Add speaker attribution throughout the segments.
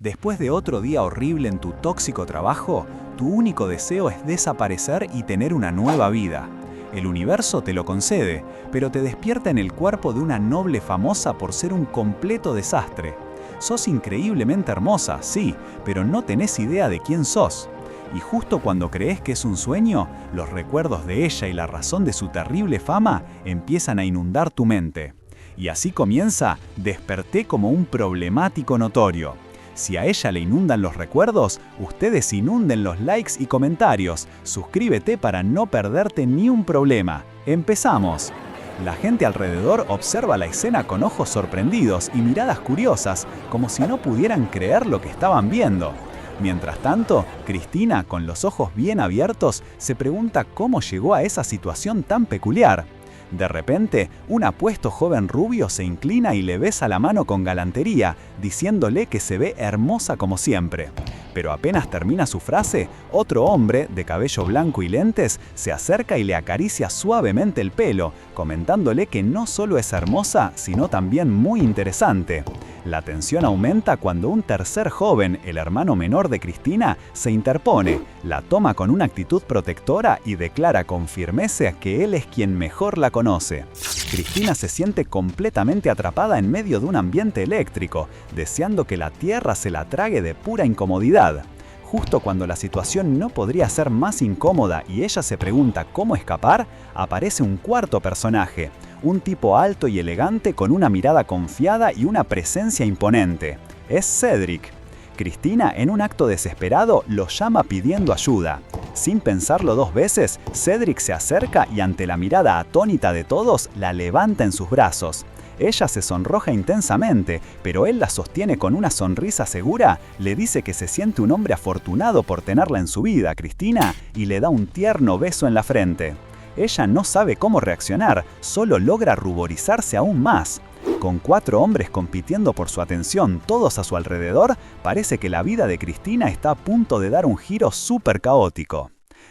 Speaker 1: Después de otro día horrible en tu tóxico trabajo, tu único deseo es desaparecer y tener una nueva vida. El universo te lo concede, pero te despierta en el cuerpo de una noble famosa por ser un completo desastre. Sos increíblemente hermosa, sí, pero no tenés idea de quién sos. Y justo cuando crees que es un sueño, los recuerdos de ella y la razón de su terrible fama empiezan a inundar tu mente. Y así comienza Desperté como un problemático notorio. Si a ella le inundan los recuerdos, ustedes inunden los likes y comentarios. Suscríbete para no perderte ni un problema. ¡Empezamos! La gente alrededor observa la escena con ojos sorprendidos y miradas curiosas, como si no pudieran creer lo que estaban viendo. Mientras tanto, Cristina, con los ojos bien abiertos, se pregunta cómo llegó a esa situación tan peculiar. De repente, un apuesto joven rubio se inclina y le besa la mano con galantería, diciéndole que se ve hermosa como siempre. Pero apenas termina su frase, otro hombre, de cabello blanco y lentes, se acerca y le acaricia suavemente el pelo, comentándole que no solo es hermosa, sino también muy interesante. La tensión aumenta cuando un tercer joven, el hermano menor de Cristina, se interpone, la toma con una actitud protectora y declara con firmeza que él es quien mejor la conoce. Cristina se siente completamente atrapada en medio de un ambiente eléctrico, deseando que la tierra se la trague de pura incomodidad. Justo cuando la situación no podría ser más incómoda y ella se pregunta cómo escapar, aparece un cuarto personaje, un tipo alto y elegante con una mirada confiada y una presencia imponente. Es Cedric. Cristina, en un acto desesperado, lo llama pidiendo ayuda. Sin pensarlo dos veces, Cedric se acerca y ante la mirada atónita de todos, la levanta en sus brazos. Ella se sonroja intensamente, pero él la sostiene con una sonrisa segura, le dice que se siente un hombre afortunado por tenerla en su vida, Cristina, y le da un tierno beso en la frente. Ella no sabe cómo reaccionar, solo logra ruborizarse aún más. Con 4 hombres compitiendo por su atención, todos a su alrededor, parece que la vida de Cristina está a punto de dar un giro súper caótico.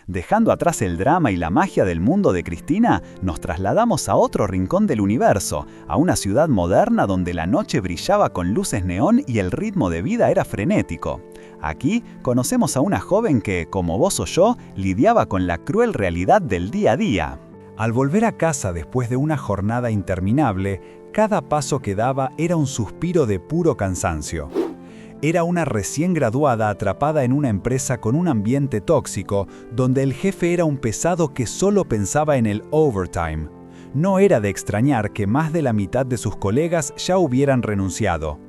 Speaker 1: Dejando atrás el drama y la magia del mundo de Cristina, nos trasladamos a otro rincón del universo, a una ciudad moderna donde la noche brillaba con luces neón y el ritmo de vida era frenético. Aquí conocemos a una joven que, como vos o yo, lidiaba con la cruel realidad del día a día. Al volver a casa después de una jornada interminable, cada paso que daba era un suspiro de puro cansancio. Era una recién graduada atrapada en una empresa con un ambiente tóxico, donde el jefe era un pesado que solo pensaba en el overtime. No era de extrañar que más de la mitad de sus colegas ya hubieran renunciado.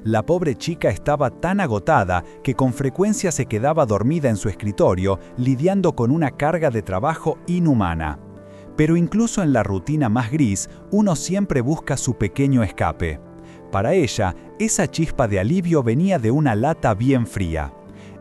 Speaker 1: La pobre chica estaba tan agotada que con frecuencia se quedaba dormida en su escritorio, lidiando con una carga de trabajo inhumana. Pero incluso en la rutina más gris, uno siempre busca su pequeño escape. Para ella, esa chispa de alivio venía de una lata bien fría.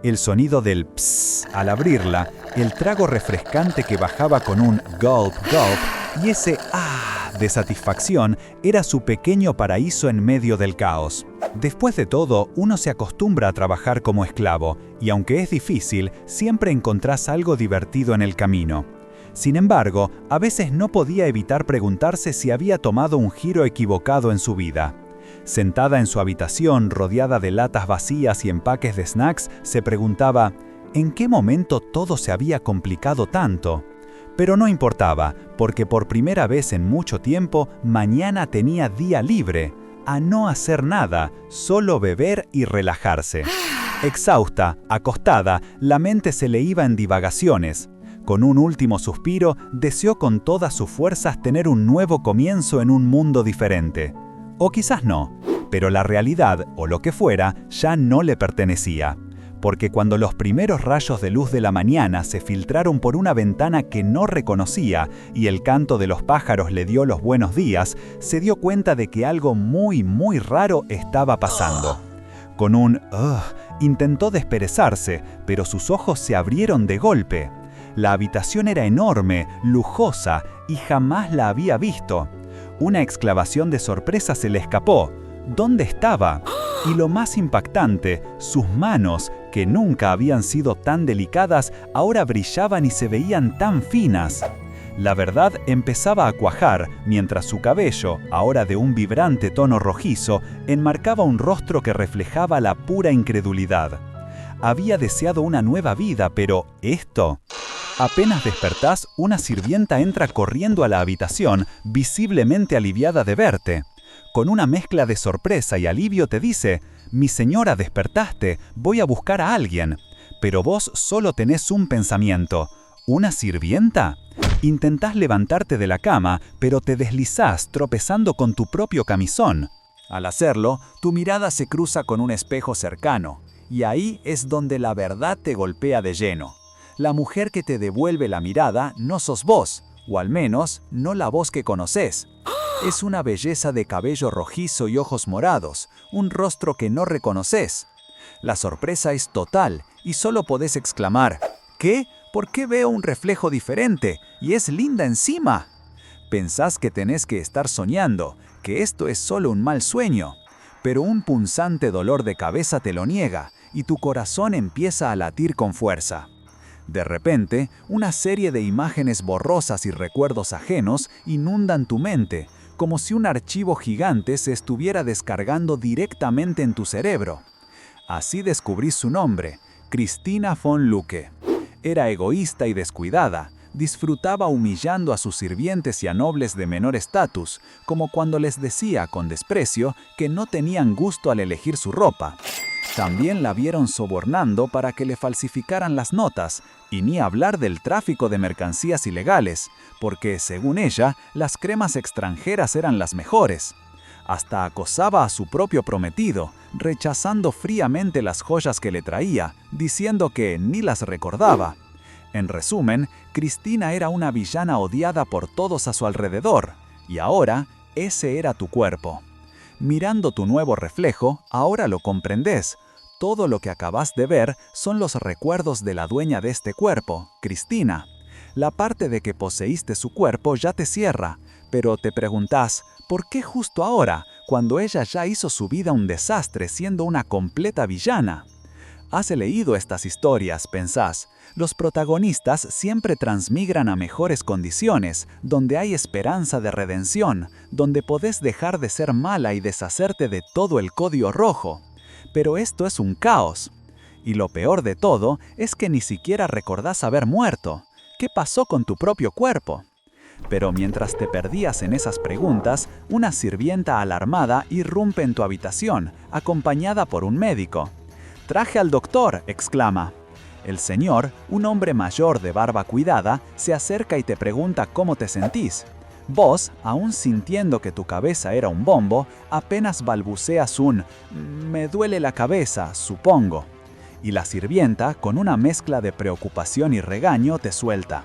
Speaker 1: El sonido del psss al abrirla, el trago refrescante que bajaba con un gulp gulp y ese ah de satisfacción era su pequeño paraíso en medio del caos. Después de todo, uno se acostumbra a trabajar como esclavo y aunque es difícil, siempre encontrás algo divertido en el camino. Sin embargo, a veces no podía evitar preguntarse si había tomado un giro equivocado en su vida. Sentada en su habitación, rodeada de latas vacías y empaques de snacks, se preguntaba, ¿en qué momento todo se había complicado tanto? Pero no importaba, porque por primera vez en mucho tiempo, mañana tenía día libre, a no hacer nada, solo beber y relajarse. Exhausta, acostada, la mente se le iba en divagaciones. Con un último suspiro, deseó con todas sus fuerzas tener un nuevo comienzo en un mundo diferente. O quizás no, pero la realidad, o lo que fuera, ya no le pertenecía. Porque cuando los primeros rayos de luz de la mañana se filtraron por una ventana que no reconocía y el canto de los pájaros le dio los buenos días, se dio cuenta de que algo muy raro estaba pasando. Con un intentó desperezarse, pero sus ojos se abrieron de golpe. La habitación era enorme, lujosa, y jamás la había visto. Una exclamación de sorpresa se le escapó. ¿Dónde estaba? Y lo más impactante, sus manos, que nunca habían sido tan delicadas, ahora brillaban y se veían tan finas. La verdad empezaba a cuajar mientras su cabello, ahora de un vibrante tono rojizo, enmarcaba un rostro que reflejaba la pura incredulidad. Había deseado una nueva vida, pero ¿esto? Apenas despertás, una sirvienta entra corriendo a la habitación, visiblemente aliviada de verte. Con una mezcla de sorpresa y alivio te dice: «Mi señora, despertaste, voy a buscar a alguien». Pero vos solo tenés un pensamiento: ¿una sirvienta? Intentás levantarte de la cama, pero te deslizás tropezando con tu propio camisón. Al hacerlo, tu mirada se cruza con un espejo cercano, y ahí es donde la verdad te golpea de lleno. La mujer que te devuelve la mirada no sos vos, o al menos no la voz que conocés. Es una belleza de cabello rojizo y ojos morados, un rostro que no reconoces. La sorpresa es total y solo podés exclamar: ¿qué? ¿Por qué veo un reflejo diferente? Y es linda encima. Pensás que tenés que estar soñando, que esto es solo un mal sueño. Pero un punzante dolor de cabeza te lo niega y tu corazón empieza a latir con fuerza. De repente, una serie de imágenes borrosas y recuerdos ajenos inundan tu mente, como si un archivo gigante se estuviera descargando directamente en tu cerebro. Así descubrís su nombre: Christina von Lucke. Era egoísta y descuidada, disfrutaba humillando a sus sirvientes y a nobles de menor estatus, como cuando les decía con desprecio que no tenían gusto al elegir su ropa. También la vieron sobornando para que le falsificaran las notas, y ni hablar del tráfico de mercancías ilegales, porque, según ella, las cremas extranjeras eran las mejores. Hasta acosaba a su propio prometido, rechazando fríamente las joyas que le traía, diciendo que ni las recordaba. En resumen, Christina era una villana odiada por todos a su alrededor, y ahora ese era tu cuerpo. Mirando tu nuevo reflejo, ahora lo comprendés. Todo lo que acabas de ver son los recuerdos de la dueña de este cuerpo, Christina. La parte de que poseíste su cuerpo ya te cierra, pero te preguntás: ¿por qué justo ahora, cuando ella ya hizo su vida un desastre siendo una completa villana? Has leído estas historias, pensás. Los protagonistas siempre transmigran a mejores condiciones, donde hay esperanza de redención, donde podés dejar de ser mala y deshacerte de todo el código rojo. Pero esto es un caos. Y lo peor de todo es que ni siquiera recordás haber muerto. ¿Qué pasó con tu propio cuerpo? Pero mientras te perdías en esas preguntas, una sirvienta alarmada irrumpe en tu habitación, acompañada por un médico. «¡Traje al doctor!», exclama. El señor, un hombre mayor de barba cuidada, se acerca y te pregunta cómo te sentís. Vos, aún sintiendo que tu cabeza era un bombo, apenas balbuceas un «me duele la cabeza, supongo». Y la sirvienta, con una mezcla de preocupación y regaño, te suelta: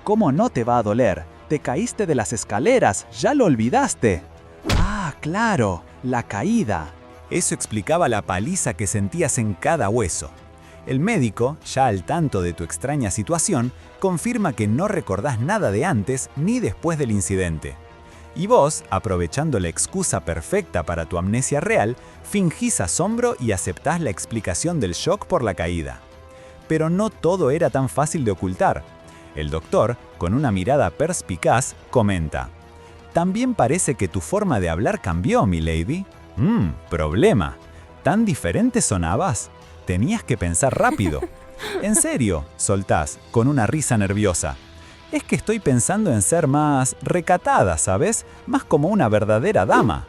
Speaker 1: «¿Cómo no te va a doler? Te caíste de las escaleras, ya lo olvidaste». «Ah, claro, la caída». Eso explicaba la paliza que sentías en cada hueso. El médico, ya al tanto de tu extraña situación, confirma que no recordás nada de antes ni después del incidente. Y vos, aprovechando la excusa perfecta para tu amnesia real, fingís asombro y aceptás la explicación del shock por la caída. Pero no todo era tan fácil de ocultar. El doctor, con una mirada perspicaz, comenta: «También parece que tu forma de hablar cambió, milady». Problema. ¿Tan diferente sonabas? Tenías que pensar rápido. «¿En serio?», soltás, con una risa nerviosa. «Es que estoy pensando en ser más recatada, ¿sabes? Más como una verdadera dama».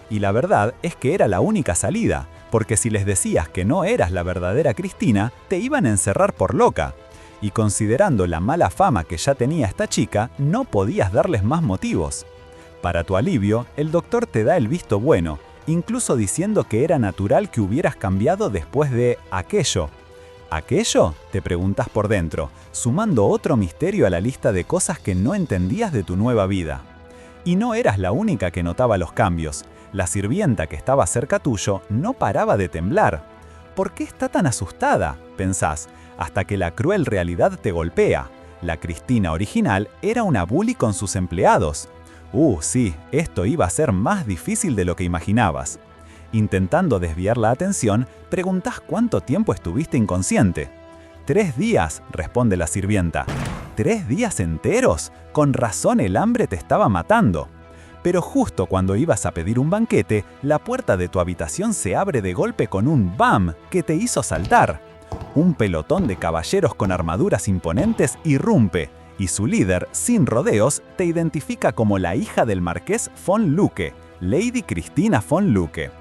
Speaker 1: Y la verdad es que era la única salida, porque si les decías que no eras la verdadera Christina, te iban a encerrar por loca. Y considerando la mala fama que ya tenía esta chica, no podías darles más motivos. Para tu alivio, el doctor te da el visto bueno, incluso diciendo que era natural que hubieras cambiado después de aquello. ¿Aquello?, te preguntas por dentro, sumando otro misterio a la lista de cosas que no entendías de tu nueva vida. Y no eras la única que notaba los cambios. La sirvienta que estaba cerca tuyo no paraba de temblar. ¿Por qué está tan asustada?, pensás, hasta que la cruel realidad te golpea. La Christina original era una bully con sus empleados. Sí, esto iba a ser más difícil de lo que imaginabas. Intentando desviar la atención, preguntás cuánto tiempo estuviste inconsciente. «3 días», responde la sirvienta. ¿3 días enteros? Con razón el hambre te estaba matando. Pero justo cuando ibas a pedir un banquete, la puerta de tu habitación se abre de golpe con un ¡bam! Que te hizo saltar. Un pelotón de caballeros con armaduras imponentes irrumpe, y su líder, sin rodeos, te identifica como la hija del marqués von Lucke, Lady Cristina von Lucke.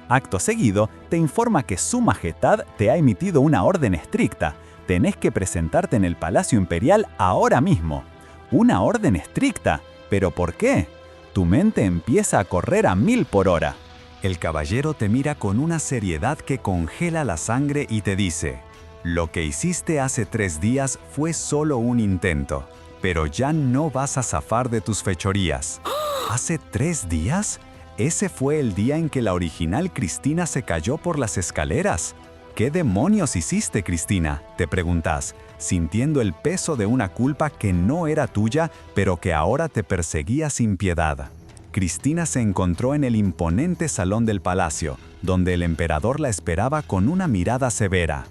Speaker 1: Acto seguido, te informa que su majestad te ha emitido una orden estricta. Tenés que presentarte en el Palacio Imperial ahora mismo. ¿Una orden estricta? ¿Pero por qué? Tu mente empieza a correr a 1000 por hora. El caballero te mira con una seriedad que congela la sangre y te dice: lo que hiciste hace 3 días fue solo un intento, pero ya no vas a zafar de tus fechorías. ¿Hace 3 días? ¿Ese fue el día en que la original Cristina se cayó por las escaleras? ¿Qué demonios hiciste, Cristina?, te preguntás, sintiendo el peso de una culpa que no era tuya, pero que ahora te perseguía sin piedad. Cristina se encontró en el imponente salón del palacio, donde el emperador la esperaba con una mirada severa.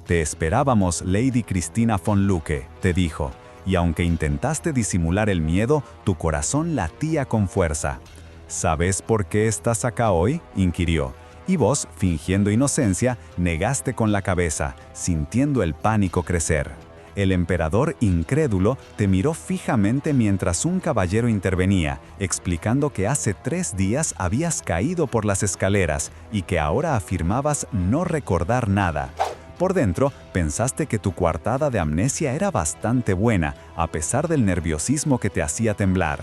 Speaker 1: «Te esperábamos, Lady Cristina von Lucke», te dijo, y aunque intentaste disimular el miedo, tu corazón latía con fuerza. «¿Sabes por qué estás acá hoy?», inquirió, y vos, fingiendo inocencia, negaste con la cabeza, sintiendo el pánico crecer. El emperador, incrédulo, te miró fijamente mientras un caballero intervenía, explicando que hace 3 días habías caído por las escaleras y que ahora afirmabas no recordar nada. Por dentro, pensaste que tu coartada de amnesia era bastante buena, a pesar del nerviosismo que te hacía temblar.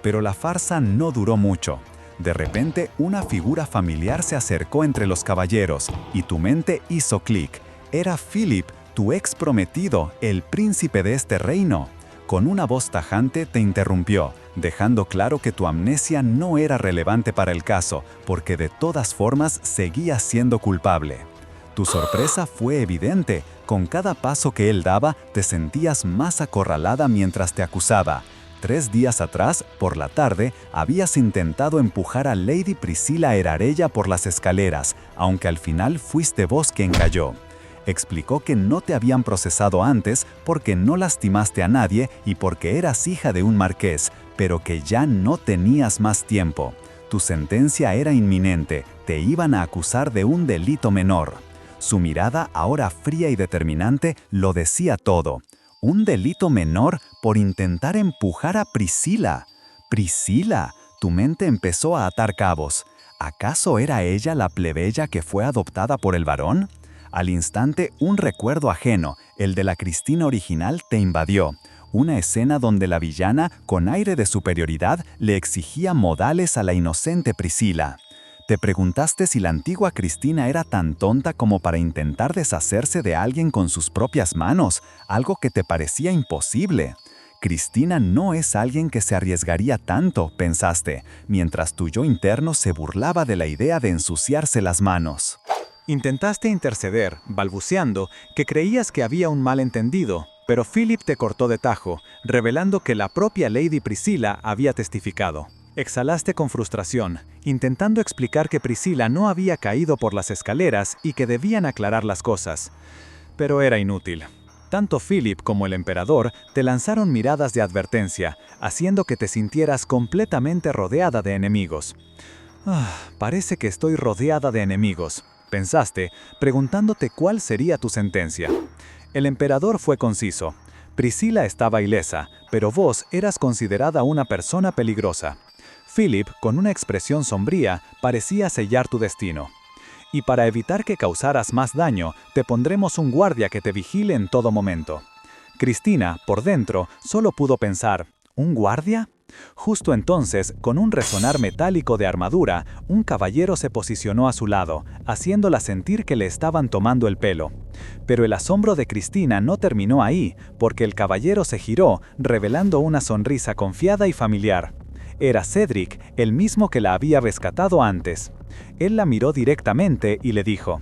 Speaker 1: Pero la farsa no duró mucho. De repente, una figura familiar se acercó entre los caballeros, y tu mente hizo clic. Era Philip, tu ex prometido, el príncipe de este reino. Con una voz tajante te interrumpió, dejando claro que tu amnesia no era relevante para el caso, porque de todas formas seguías siendo culpable. Tu sorpresa fue evidente. Con cada paso que él daba, te sentías más acorralada mientras te acusaba. 3 días atrás, por la tarde, habías intentado empujar a Lady Priscilla Erarella por las escaleras, aunque al final fuiste vos quien cayó. Explicó que no te habían procesado antes porque no lastimaste a nadie y porque eras hija de un marqués, pero que ya no tenías más tiempo. Tu sentencia era inminente, te iban a acusar de un delito menor. Su mirada, ahora fría y determinante, lo decía todo. ¿Un delito menor por intentar empujar a Priscilla? ¡Priscilla! Tu mente empezó a atar cabos. ¿Acaso era ella la plebeya que fue adoptada por el varón? Al instante, un recuerdo ajeno, el de la Cristina original, te invadió. Una escena donde la villana, con aire de superioridad, le exigía modales a la inocente Priscilla. ¿Te preguntaste si la antigua Cristina era tan tonta como para intentar deshacerse de alguien con sus propias manos, algo que te parecía imposible? Cristina no es alguien que se arriesgaría tanto, pensaste, mientras tu yo interno se burlaba de la idea de ensuciarse las manos. Intentaste interceder, balbuceando, que creías que había un malentendido, pero Philip te cortó de tajo, revelando que la propia Lady Priscilla había testificado. Exhalaste con frustración, intentando explicar que Priscilla no había caído por las escaleras y que debían aclarar las cosas. Pero era inútil. Tanto Philip como el emperador te lanzaron miradas de advertencia, haciendo que te sintieras completamente rodeada de enemigos. Parece que estoy rodeada de enemigos, pensaste, preguntándote cuál sería tu sentencia. El emperador fue conciso. Priscilla estaba ilesa, pero vos eras considerada una persona peligrosa. Philip, con una expresión sombría, parecía sellar tu destino. Y para evitar que causaras más daño, te pondremos un guardia que te vigile en todo momento. Cristina, por dentro, solo pudo pensar, ¿un guardia? Justo entonces, con un resonar metálico de armadura, un caballero se posicionó a su lado, haciéndola sentir que le estaban tomando el pelo. Pero el asombro de Cristina no terminó ahí, porque el caballero se giró, revelando una sonrisa confiada y familiar. Era Cedric, el mismo que la había rescatado antes. Él la miró directamente y le dijo: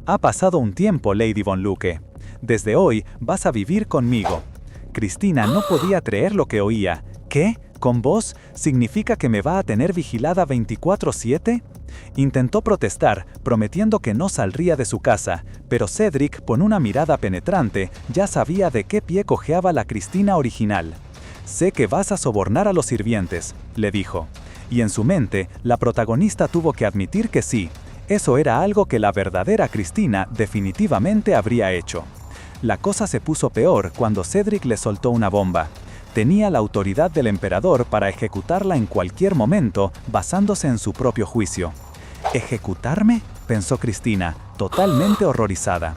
Speaker 1: «Ha pasado un tiempo, Lady von Lucke. Desde hoy vas a vivir conmigo». Cristina no podía creer lo que oía. «¿Qué? ¿Con vos significa que me va a tener vigilada 24/7? Intentó protestar, prometiendo que no saldría de su casa, pero Cedric, con una mirada penetrante, ya sabía de qué pie cojeaba la Cristina original. «Sé que vas a sobornar a los sirvientes», le dijo. Y en su mente, la protagonista tuvo que admitir que sí. Eso era algo que la verdadera Cristina definitivamente habría hecho. La cosa se puso peor cuando Cedric le soltó una bomba. Tenía la autoridad del emperador para ejecutarla en cualquier momento, basándose en su propio juicio. ¿Ejecutarme?, pensó Cristina, totalmente horrorizada.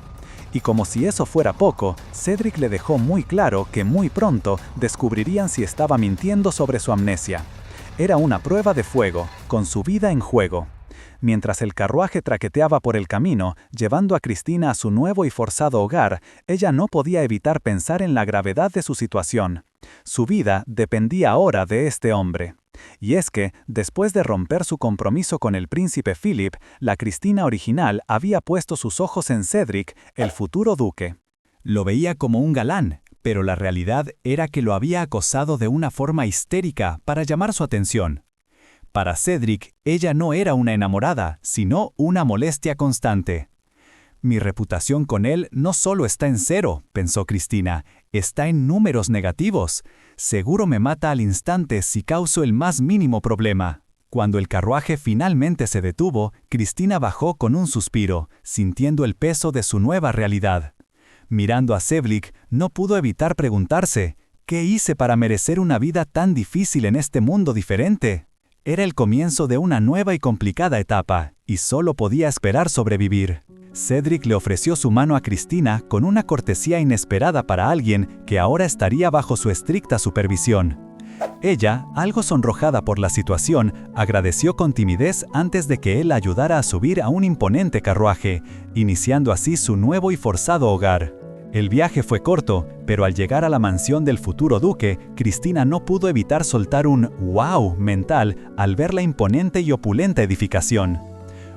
Speaker 1: Y como si eso fuera poco, Cedric le dejó muy claro que muy pronto descubrirían si estaba mintiendo sobre su amnesia. Era una prueba de fuego, con su vida en juego. Mientras el carruaje traqueteaba por el camino, llevando a Cristina a su nuevo y forzado hogar, ella no podía evitar pensar en la gravedad de su situación. Su vida dependía ahora de este hombre. Y es que, después de romper su compromiso con el príncipe Philip, la Cristina original había puesto sus ojos en Cedric, el futuro duque. Lo veía como un galán, pero la realidad era que lo había acosado de una forma histérica para llamar su atención. Para Cedric, ella no era una enamorada, sino una molestia constante. «Mi reputación con él no solo está en cero», pensó Cristina, «está en números negativos. Seguro me mata al instante si causo el más mínimo problema». Cuando el carruaje finalmente se detuvo, Cristina bajó con un suspiro, sintiendo el peso de su nueva realidad. Mirando a Cedric, no pudo evitar preguntarse, ¿qué hice para merecer una vida tan difícil en este mundo diferente? Era el comienzo de una nueva y complicada etapa, y solo podía esperar sobrevivir. Cedric le ofreció su mano a Cristina con una cortesía inesperada para alguien que ahora estaría bajo su estricta supervisión. Ella, algo sonrojada por la situación, agradeció con timidez antes de que él la ayudara a subir a un imponente carruaje, iniciando así su nuevo y forzado hogar. El viaje fue corto, pero al llegar a la mansión del futuro duque, Cristina no pudo evitar soltar un «wow» mental al ver la imponente y opulenta edificación.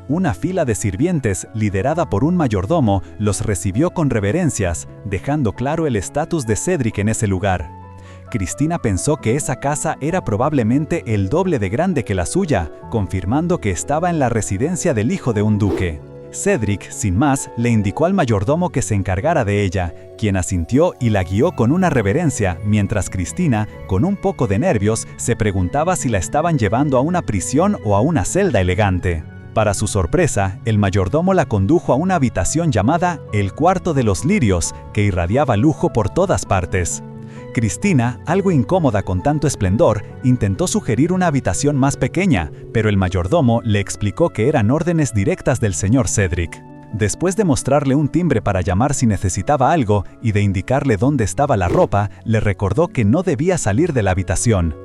Speaker 1: Una fila de sirvientes, liderada por un mayordomo, los recibió con reverencias, dejando claro el estatus de Cedric en ese lugar. Cristina pensó que esa casa era probablemente el doble de grande que la suya, confirmando que estaba en la residencia del hijo de un duque. Cedric, sin más, le indicó al mayordomo que se encargara de ella, quien asintió y la guió con una reverencia, mientras Cristina, con un poco de nervios, se preguntaba si la estaban llevando a una prisión o a una celda elegante. Para su sorpresa, el mayordomo la condujo a una habitación llamada el Cuarto de los Lirios, que irradiaba lujo por todas partes. Cristina, algo incómoda con tanto esplendor, intentó sugerir una habitación más pequeña, pero el mayordomo le explicó que eran órdenes directas del señor Cedric. Después de mostrarle un timbre para llamar si necesitaba algo y de indicarle dónde estaba la ropa, le recordó que no debía salir de la habitación.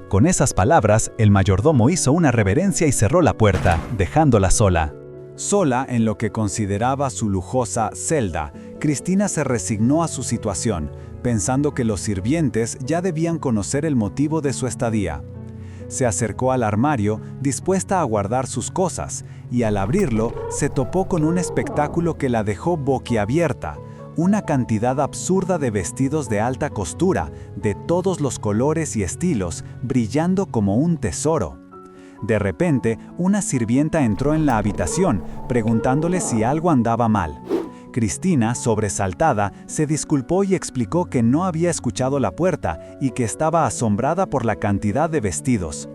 Speaker 1: Con esas palabras, el mayordomo hizo una reverencia y cerró la puerta, dejándola sola. Sola en lo que consideraba su lujosa celda, Cristina se resignó a su situación, pensando que los sirvientes ya debían conocer el motivo de su estadía. Se acercó al armario, dispuesta a guardar sus cosas, y al abrirlo, se topó con un espectáculo que la dejó boquiabierta. Una cantidad absurda de vestidos de alta costura, de todos los colores y estilos, brillando como un tesoro. De repente, una sirvienta entró en la habitación, preguntándole si algo andaba mal. Cristina, sobresaltada, se disculpó y explicó que no había escuchado la puerta y que estaba asombrada por la cantidad de vestidos.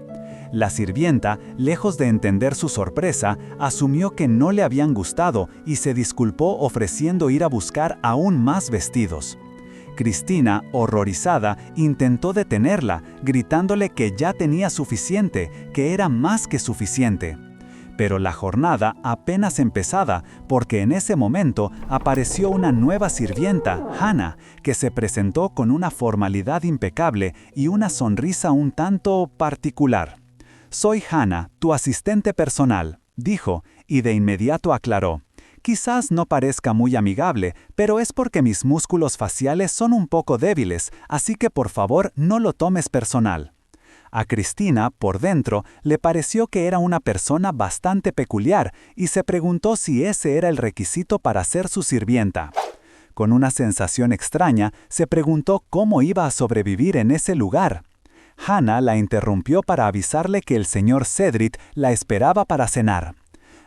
Speaker 1: La sirvienta, lejos de entender su sorpresa, asumió que no le habían gustado y se disculpó ofreciendo ir a buscar aún más vestidos. Cristina, horrorizada, intentó detenerla, gritándole que ya tenía suficiente, que era más que suficiente. Pero la jornada apenas empezaba, porque en ese momento apareció una nueva sirvienta, Hannah, que se presentó con una formalidad impecable y una sonrisa un tanto particular. «Soy Hannah, tu asistente personal», dijo, y de inmediato aclaró. «Quizás no parezca muy amigable, pero es porque mis músculos faciales son un poco débiles, así que por favor no lo tomes personal». A Cristina, por dentro, le pareció que era una persona bastante peculiar y se preguntó si ese era el requisito para ser su sirvienta. Con una sensación extraña, se preguntó cómo iba a sobrevivir en ese lugar. Hannah la interrumpió para avisarle que el señor Cedric la esperaba para cenar.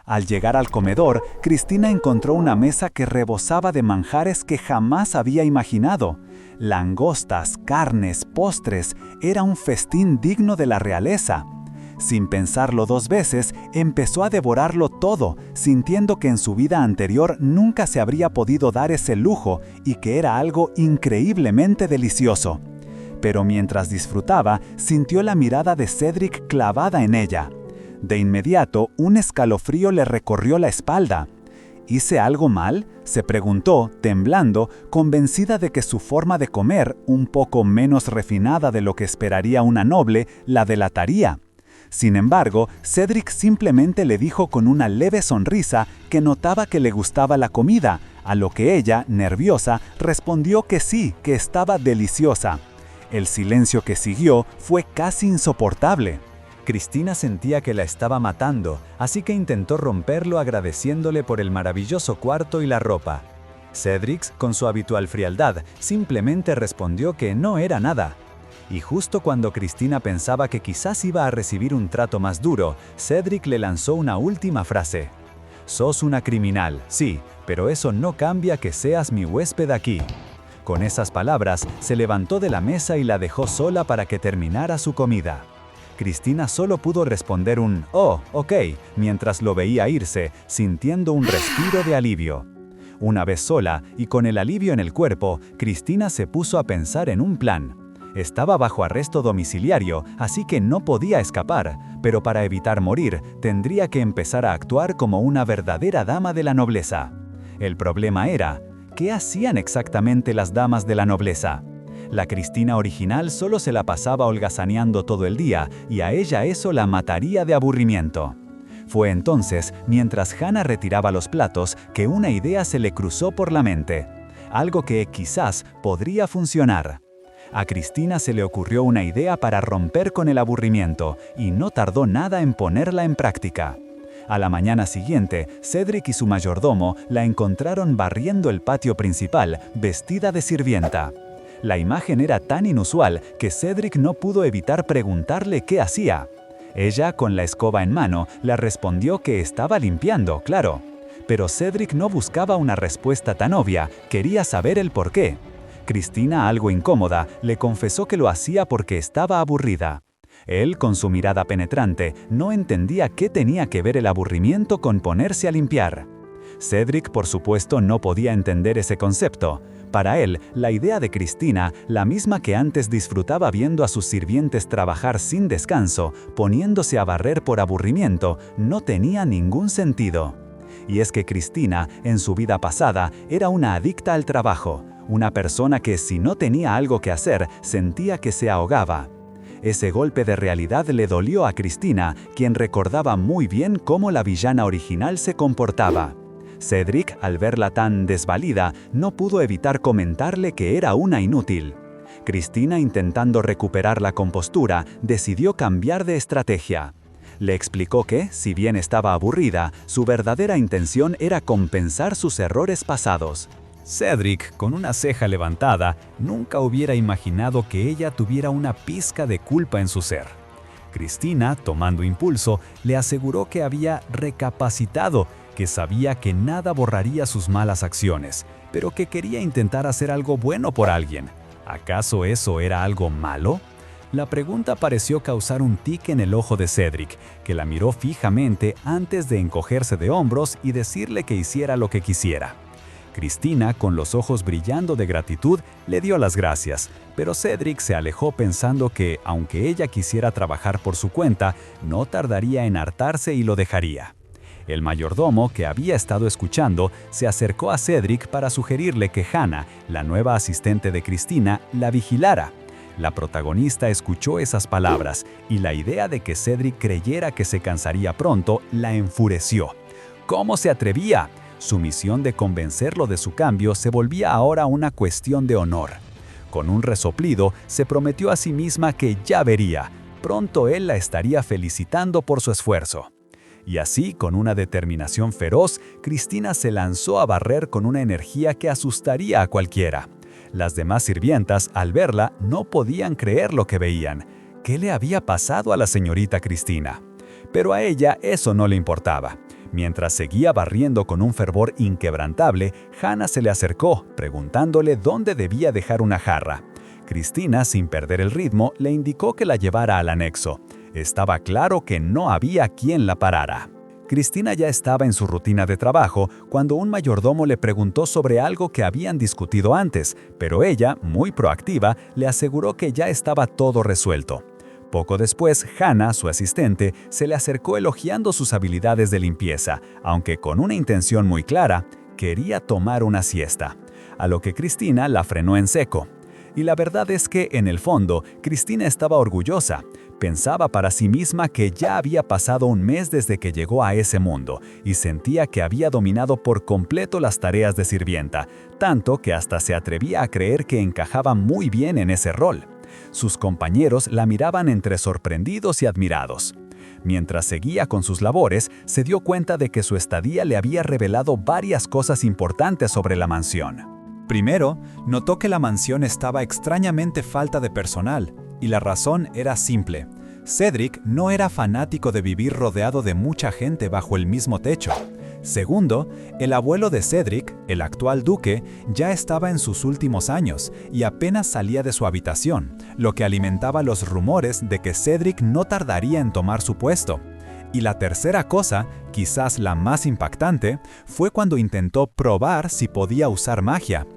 Speaker 1: Al llegar al comedor, Cristina encontró una mesa que rebosaba de manjares que jamás había imaginado. Langostas, carnes, postres, era un festín digno de la realeza. Sin pensarlo dos veces, empezó a devorarlo todo, sintiendo que en su vida anterior nunca se habría podido dar ese lujo y que era algo increíblemente delicioso. Pero mientras disfrutaba, sintió la mirada de Cedric clavada en ella. De inmediato, un escalofrío le recorrió la espalda. ¿Hice algo mal?, se preguntó, temblando, convencida de que su forma de comer, un poco menos refinada de lo que esperaría una noble, la delataría. Sin embargo, Cedric simplemente le dijo con una leve sonrisa que notaba que le gustaba la comida, a lo que ella, nerviosa, respondió que sí, que estaba deliciosa. El silencio que siguió fue casi insoportable. Cristina sentía que la estaba matando, así que intentó romperlo agradeciéndole por el maravilloso cuarto y la ropa. Cedric, con su habitual frialdad, simplemente respondió que no era nada. Y justo cuando Cristina pensaba que quizás iba a recibir un trato más duro, Cedric le lanzó una última frase. «Sos una criminal, sí, pero eso no cambia que seas mi huésped aquí». Con esas palabras, se levantó de la mesa y la dejó sola para que terminara su comida. Cristina solo pudo responder un «Oh, ok», mientras lo veía irse, sintiendo un respiro de alivio. Una vez sola, y con el alivio en el cuerpo, Cristina se puso a pensar en un plan. Estaba bajo arresto domiciliario, así que no podía escapar, pero para evitar morir, tendría que empezar a actuar como una verdadera dama de la nobleza. El problema era, ¿qué hacían exactamente las damas de la nobleza? La Cristina original solo se la pasaba holgazaneando todo el día, y a ella eso la mataría de aburrimiento. Fue entonces, mientras Hannah retiraba los platos, que una idea se le cruzó por la mente. Algo que quizás podría funcionar. A Cristina se le ocurrió una idea para romper con el aburrimiento, y no tardó nada en ponerla en práctica. A la mañana siguiente, Cedric y su mayordomo la encontraron barriendo el patio principal, vestida de sirvienta. La imagen era tan inusual que Cedric no pudo evitar preguntarle qué hacía. Ella, con la escoba en mano, le respondió que estaba limpiando, claro. Pero Cedric no buscaba una respuesta tan obvia, quería saber el porqué. Cristina, algo incómoda, le confesó que lo hacía porque estaba aburrida. Él, con su mirada penetrante, no entendía qué tenía que ver el aburrimiento con ponerse a limpiar. Cedric, por supuesto, no podía entender ese concepto. Para él, la idea de Cristina, la misma que antes disfrutaba viendo a sus sirvientes trabajar sin descanso, poniéndose a barrer por aburrimiento, no tenía ningún sentido. Y es que Cristina, en su vida pasada, era una adicta al trabajo, una persona que si no tenía algo que hacer, sentía que se ahogaba. Ese golpe de realidad le dolió a Cristina, quien recordaba muy bien cómo la villana original se comportaba. Cedric, al verla tan desvalida, no pudo evitar comentarle que era una inútil. Cristina, intentando recuperar la compostura, decidió cambiar de estrategia. Le explicó que, si bien estaba aburrida, su verdadera intención era compensar sus errores pasados. Cedric, con una ceja levantada, nunca hubiera imaginado que ella tuviera una pizca de culpa en su ser. Cristina, tomando impulso, le aseguró que había recapacitado, que sabía que nada borraría sus malas acciones, pero que quería intentar hacer algo bueno por alguien. ¿Acaso eso era algo malo? La pregunta pareció causar un tic en el ojo de Cedric, que la miró fijamente antes de encogerse de hombros y decirle que hiciera lo que quisiera. Cristina, con los ojos brillando de gratitud, le dio las gracias, pero Cedric se alejó pensando que, aunque ella quisiera trabajar por su cuenta, no tardaría en hartarse y lo dejaría. El mayordomo, que había estado escuchando, se acercó a Cedric para sugerirle que Hannah, la nueva asistente de Cristina, la vigilara. La protagonista escuchó esas palabras, y la idea de que Cedric creyera que se cansaría pronto la enfureció. ¿Cómo se atrevía? Su misión de convencerlo de su cambio se volvía ahora una cuestión de honor. Con un resoplido, se prometió a sí misma que ya vería. Pronto él la estaría felicitando por su esfuerzo. Y así, con una determinación feroz, Cristina se lanzó a barrer con una energía que asustaría a cualquiera. Las demás sirvientas, al verla, no podían creer lo que veían. qué le había pasado a la señorita Cristina. Pero a ella eso no le importaba. Mientras seguía barriendo con un fervor inquebrantable, Hannah se le acercó, preguntándole dónde debía dejar una jarra. Cristina, sin perder el ritmo, le indicó que la llevara al anexo. Estaba claro que no había quien la parara. Cristina ya estaba en su rutina de trabajo cuando un mayordomo le preguntó sobre algo que habían discutido antes, pero ella, muy proactiva, le aseguró que ya estaba todo resuelto. Poco después, Hannah, su asistente, se le acercó elogiando sus habilidades de limpieza, aunque con una intención muy clara: quería tomar una siesta. A lo que Cristina la frenó en seco. Y la verdad es que, en el fondo, Cristina estaba orgullosa. Pensaba para sí misma que ya había pasado un mes desde que llegó a ese mundo y sentía que había dominado por completo las tareas de sirvienta, tanto que hasta se atrevía a creer que encajaba muy bien en ese rol. Sus compañeros la miraban entre sorprendidos y admirados. Mientras seguía con sus labores, se dio cuenta de que su estadía le había revelado varias cosas importantes sobre la mansión. Primero, notó que la mansión estaba extrañamente falta de personal, y la razón era simple. Cedric no era fanático de vivir rodeado de mucha gente bajo el mismo techo. Segundo, el abuelo de Cedric, el actual duque, ya estaba en sus últimos años y apenas salía de su habitación, lo que alimentaba los rumores de que Cedric no tardaría en tomar su puesto. Y la tercera cosa, quizás la más impactante, fue cuando intentó probar si podía usar magia.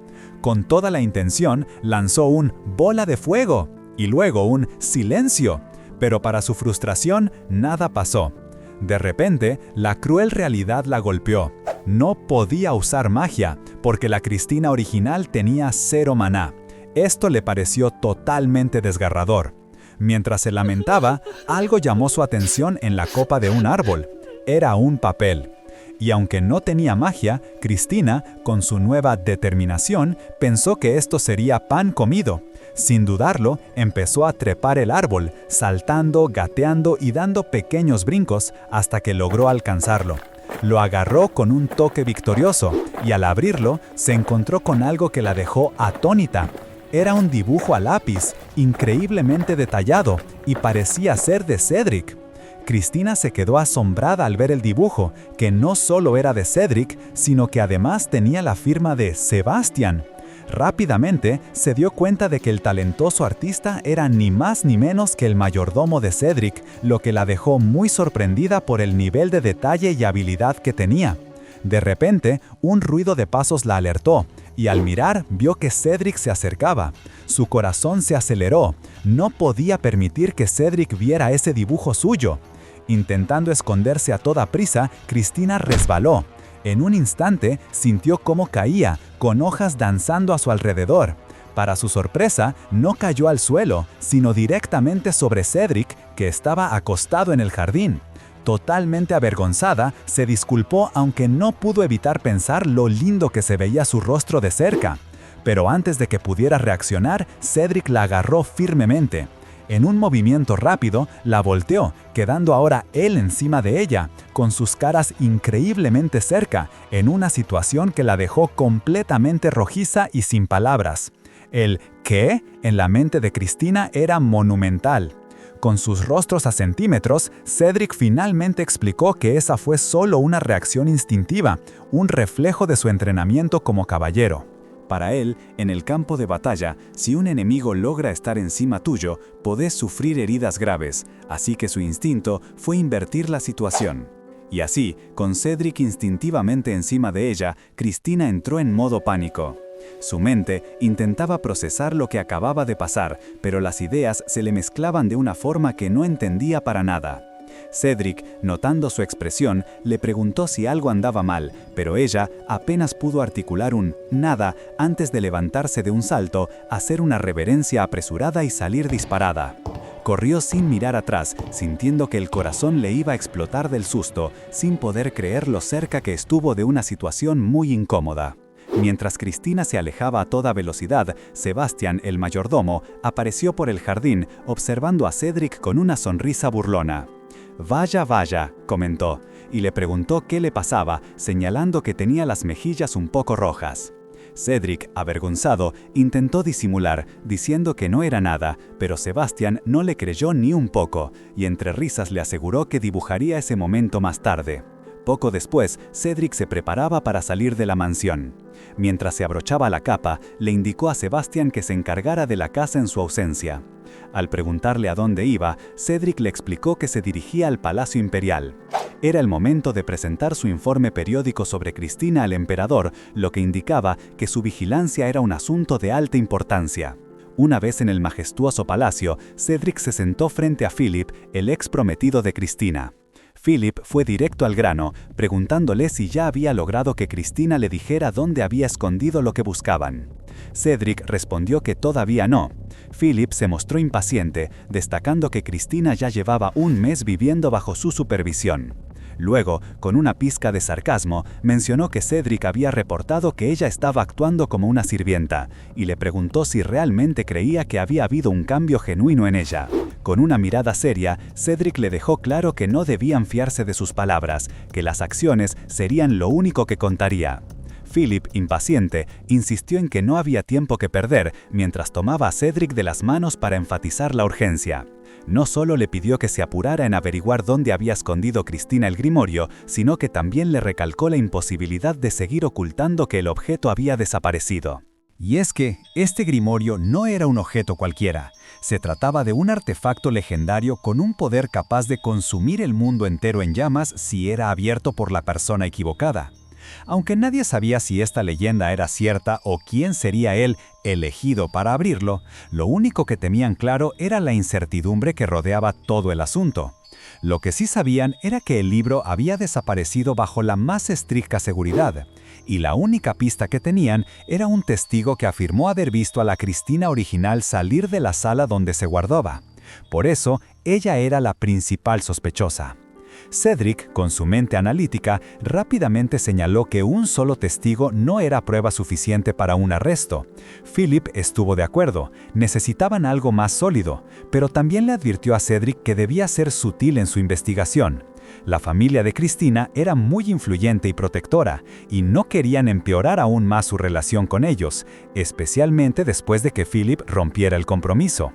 Speaker 1: Con toda la intención, lanzó un «bola de fuego» y luego un «silencio», pero para su frustración, nada pasó. De repente, la cruel realidad la golpeó. No podía usar magia, porque la Cristina original tenía 0 maná. Esto le pareció totalmente desgarrador. Mientras se lamentaba, algo llamó su atención en la copa de un árbol. Era un papel. Y aunque no tenía magia, Cristina, con su nueva determinación, pensó que esto sería pan comido. Sin dudarlo, empezó a trepar el árbol, saltando, gateando y dando pequeños brincos hasta que logró alcanzarlo. Lo agarró con un toque victorioso y al abrirlo, se encontró con algo que la dejó atónita. Era un dibujo a lápiz, increíblemente detallado, y parecía ser de Cedric. Cristina se quedó asombrada al ver el dibujo, que no solo era de Cedric, sino que además tenía la firma de Sebastian. Rápidamente se dio cuenta de que el talentoso artista era ni más ni menos que el mayordomo de Cedric, lo que la dejó muy sorprendida por el nivel de detalle y habilidad que tenía. De repente, un ruido de pasos la alertó, y al mirar vio que Cedric se acercaba. Su corazón se aceleró. No podía permitir que Cedric viera ese dibujo suyo. Intentando esconderse a toda prisa, Cristina resbaló. En un instante sintió cómo caía, con hojas danzando a su alrededor. Para su sorpresa, no cayó al suelo, sino directamente sobre Cedric, que estaba acostado en el jardín. Totalmente avergonzada, se disculpó, aunque no pudo evitar pensar lo lindo que se veía su rostro de cerca. Pero antes de que pudiera reaccionar, Cedric la agarró firmemente. En un movimiento rápido, la volteó, quedando ahora él encima de ella, con sus caras increíblemente cerca, en una situación que la dejó completamente rojiza y sin palabras. El «¿qué?» en la mente de Cristina era monumental. Con sus rostros a centímetros, Cedric finalmente explicó que esa fue solo una reacción instintiva, un reflejo de su entrenamiento como caballero. Para él, en el campo de batalla, si un enemigo logra estar encima tuyo, podés sufrir heridas graves, así que su instinto fue invertir la situación. Y así, con Cedric instintivamente encima de ella, Cristina entró en modo pánico. Su mente intentaba procesar lo que acababa de pasar, pero las ideas se le mezclaban de una forma que no entendía para nada. Cedric, notando su expresión, le preguntó si algo andaba mal, pero ella apenas pudo articular un «nada» antes de levantarse de un salto, hacer una reverencia apresurada y salir disparada. Corrió sin mirar atrás, sintiendo que el corazón le iba a explotar del susto, sin poder creer lo cerca que estuvo de una situación muy incómoda. Mientras Cristina se alejaba a toda velocidad, Sebastian, el mayordomo, apareció por el jardín, observando a Cedric con una sonrisa burlona. «Vaya, vaya», comentó, y le preguntó qué le pasaba, señalando que tenía las mejillas un poco rojas. Cedric, avergonzado, intentó disimular, diciendo que no era nada, pero Sebastian no le creyó ni un poco, y entre risas le aseguró que dibujaría ese momento más tarde. Poco después, Cedric se preparaba para salir de la mansión. Mientras se abrochaba la capa, le indicó a Sebastian que se encargara de la casa en su ausencia. Al preguntarle a dónde iba, Cedric le explicó que se dirigía al Palacio Imperial. Era el momento de presentar su informe periódico sobre Cristina al emperador, lo que indicaba que su vigilancia era un asunto de alta importancia. Una vez en el majestuoso palacio, Cedric se sentó frente a Philip, el ex prometido de Cristina. Philip fue directo al grano, preguntándole si ya había logrado que Cristina le dijera dónde había escondido lo que buscaban. Cedric respondió que todavía no. Philip se mostró impaciente, destacando que Cristina ya llevaba un mes viviendo bajo su supervisión. Luego, con una pizca de sarcasmo, mencionó que Cedric había reportado que ella estaba actuando como una sirvienta, y le preguntó si realmente creía que había habido un cambio genuino en ella. Con una mirada seria, Cedric le dejó claro que no debían fiarse de sus palabras, que las acciones serían lo único que contaría. Philip, impaciente, insistió en que no había tiempo que perder mientras tomaba a Cedric de las manos para enfatizar la urgencia. No solo le pidió que se apurara en averiguar dónde había escondido Cristina el grimorio, sino que también le recalcó la imposibilidad de seguir ocultando que el objeto había desaparecido. Y es que este grimorio no era un objeto cualquiera. Se trataba de un artefacto legendario con un poder capaz de consumir el mundo entero en llamas si era abierto por la persona equivocada. Aunque nadie sabía si esta leyenda era cierta o quién sería el elegido para abrirlo, lo único que temían claro era la incertidumbre que rodeaba todo el asunto. Lo que sí sabían era que el libro había desaparecido bajo la más estricta seguridad, y la única pista que tenían era un testigo que afirmó haber visto a la Cristina original salir de la sala donde se guardaba. Por eso, ella era la principal sospechosa. Cedric, con su mente analítica, rápidamente señaló que un solo testigo no era prueba suficiente para un arresto. Philip estuvo de acuerdo, necesitaban algo más sólido, pero también le advirtió a Cedric que debía ser sutil en su investigación. La familia de Cristina era muy influyente y protectora, y no querían empeorar aún más su relación con ellos, especialmente después de que Philip rompiera el compromiso.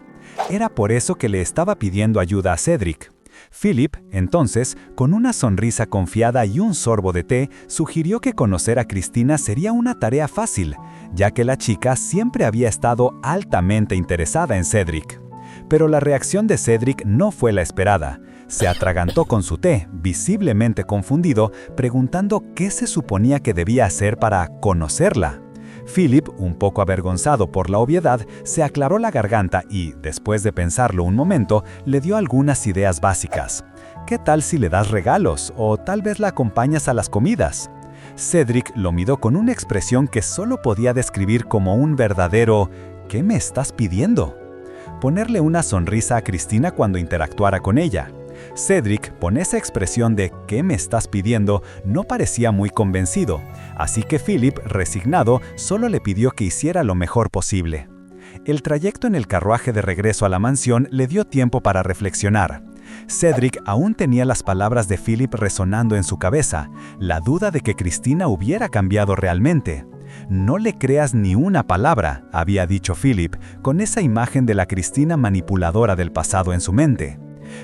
Speaker 1: Era por eso que le estaba pidiendo ayuda a Cedric. Philip, entonces, con una sonrisa confiada y un sorbo de té, sugirió que conocer a Cristina sería una tarea fácil, ya que la chica siempre había estado altamente interesada en Cedric. Pero la reacción de Cedric no fue la esperada. Se atragantó con su té, visiblemente confundido, preguntando qué se suponía que debía hacer para conocerla. Philip, un poco avergonzado por la obviedad, se aclaró la garganta y, después de pensarlo un momento, le dio algunas ideas básicas. ¿Qué tal si le das regalos o tal vez la acompañas a las comidas? Cedric lo miró con una expresión que solo podía describir como un verdadero ¿qué me estás pidiendo? Ponerle una sonrisa a Cristina cuando interactuara con ella. Cedric, con esa expresión de ¿qué me estás pidiendo?, no parecía muy convencido, así que Philip, resignado, solo le pidió que hiciera lo mejor posible. El trayecto en el carruaje de regreso a la mansión le dio tiempo para reflexionar. Cedric aún tenía las palabras de Philip resonando en su cabeza, la duda de que Cristina hubiera cambiado realmente. «No le creas ni una palabra», había dicho Philip, con esa imagen de la Cristina manipuladora del pasado en su mente.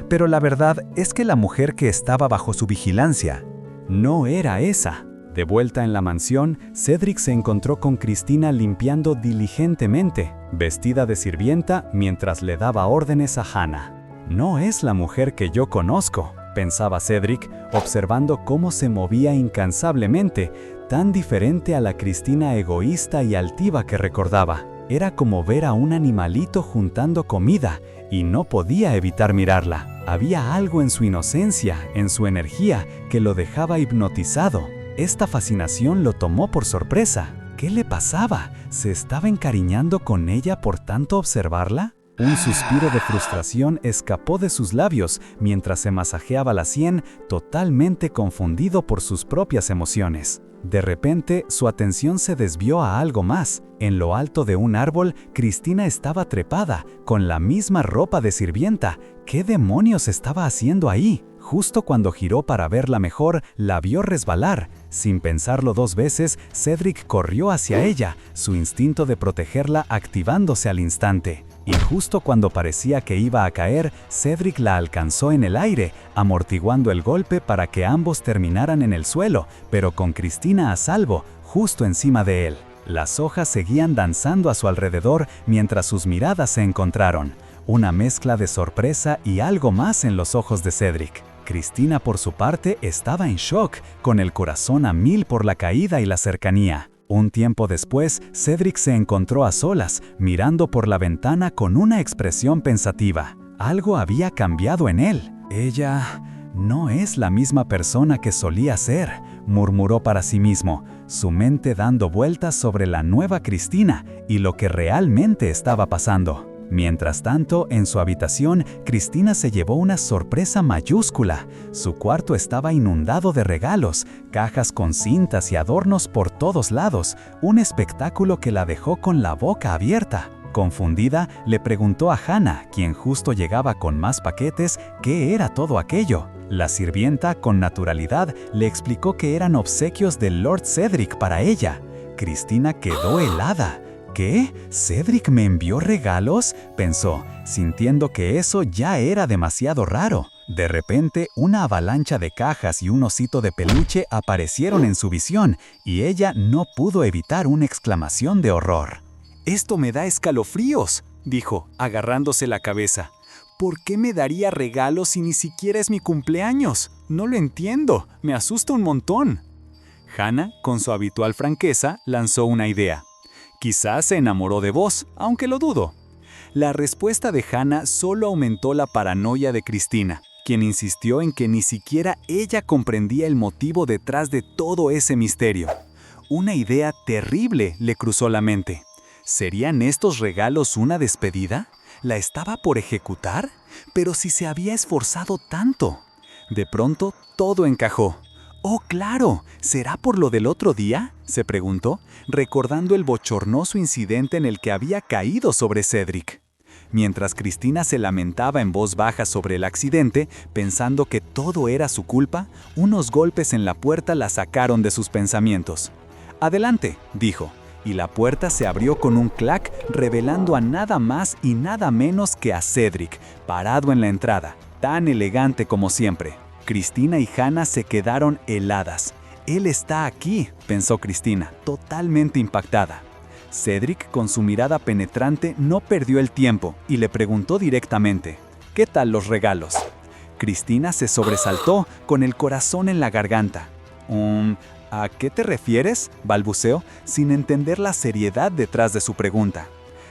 Speaker 1: Pero la verdad es que la mujer que estaba bajo su vigilancia no era esa. De vuelta en la mansión, Cedric se encontró con Cristina limpiando diligentemente, vestida de sirvienta mientras le daba órdenes a Hannah. «No es la mujer que yo conozco», pensaba Cedric, observando cómo se movía incansablemente, tan diferente a la Cristina egoísta y altiva que recordaba. Era como ver a un animalito juntando comida, y no podía evitar mirarla. Había algo en su inocencia, en su energía, que lo dejaba hipnotizado. Esta fascinación lo tomó por sorpresa. ¿Qué le pasaba? ¿Se estaba encariñando con ella por tanto observarla? Un suspiro de frustración escapó de sus labios mientras se masajeaba la sien, totalmente confundido por sus propias emociones. De repente, su atención se desvió a algo más. En lo alto de un árbol, Cristina estaba trepada, con la misma ropa de sirvienta. ¿Qué demonios estaba haciendo ahí? Justo cuando giró para verla mejor, la vio resbalar. Sin pensarlo 2 veces, Cedric corrió hacia ella, su instinto de protegerla activándose al instante. Y justo cuando parecía que iba a caer, Cedric la alcanzó en el aire, amortiguando el golpe para que ambos terminaran en el suelo, pero con Cristina a salvo, justo encima de él. Las hojas seguían danzando a su alrededor mientras sus miradas se encontraron. Una mezcla de sorpresa y algo más en los ojos de Cedric. Cristina, por su parte, estaba en shock, con el corazón a 1000 por la caída y la cercanía. Un tiempo después, Cedric se encontró a solas, mirando por la ventana con una expresión pensativa. Algo había cambiado en él. Ella no es la misma persona que solía ser, murmuró para sí mismo, su mente dando vueltas sobre la nueva Cristina y lo que realmente estaba pasando. Mientras tanto, en su habitación, Cristina se llevó una sorpresa mayúscula. Su cuarto estaba inundado de regalos, cajas con cintas y adornos por todos lados, un espectáculo que la dejó con la boca abierta. Confundida, le preguntó a Hannah, quien justo llegaba con más paquetes, qué era todo aquello. La sirvienta, con naturalidad, le explicó que eran obsequios del Lord Cedric para ella. Cristina quedó helada. ¿Qué? ¿Cedric me envió regalos?, pensó, sintiendo que eso ya era demasiado raro. De repente, una avalancha de cajas y un osito de peluche aparecieron en su visión, y ella no pudo evitar una exclamación de horror. «Esto me da escalofríos», dijo, agarrándose la cabeza. «¿Por qué me daría regalos si ni siquiera es mi cumpleaños? No lo entiendo, me asusta un montón». Hannah, con su habitual franqueza, lanzó una idea. Quizás se enamoró de vos, aunque lo dudo. La respuesta de Hannah solo aumentó la paranoia de Cristina, quien insistió en que ni siquiera ella comprendía el motivo detrás de todo ese misterio. Una idea terrible le cruzó la mente. ¿Serían estos regalos una despedida? ¿La estaba por ejecutar? Pero si se había esforzado tanto. De pronto, todo encajó. «Oh, claro, ¿será por lo del otro día?», se preguntó, recordando el bochornoso incidente en el que había caído sobre Cedric. Mientras Cristina se lamentaba en voz baja sobre el accidente, pensando que todo era su culpa, unos golpes en la puerta la sacaron de sus pensamientos. «Adelante», dijo, y la puerta se abrió con un clac, revelando a nada más y nada menos que a Cedric, parado en la entrada, tan elegante como siempre. Cristina y Hannah se quedaron heladas. «Él está aquí», pensó Cristina, totalmente impactada. Cedric, con su mirada penetrante, no perdió el tiempo y le preguntó directamente, «¿Qué tal los regalos?». Cristina se sobresaltó, con el corazón en la garganta. ¿A qué te refieres?», balbuceó, sin entender la seriedad detrás de su pregunta.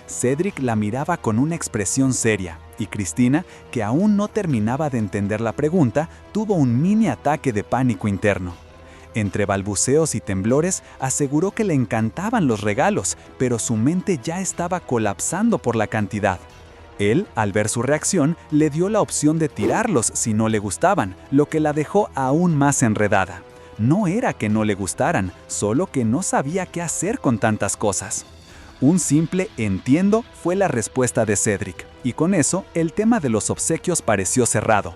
Speaker 1: Cedric la miraba con una expresión seria, y Cristina, que aún no terminaba de entender la pregunta, tuvo un mini ataque de pánico interno. Entre balbuceos y temblores, aseguró que le encantaban los regalos, pero su mente ya estaba colapsando por la cantidad. Él, al ver su reacción, le dio la opción de tirarlos si no le gustaban, lo que la dejó aún más enredada. No era que no le gustaran, solo que no sabía qué hacer con tantas cosas. Un simple «entiendo» fue la respuesta de Cedric, y con eso el tema de los obsequios pareció cerrado.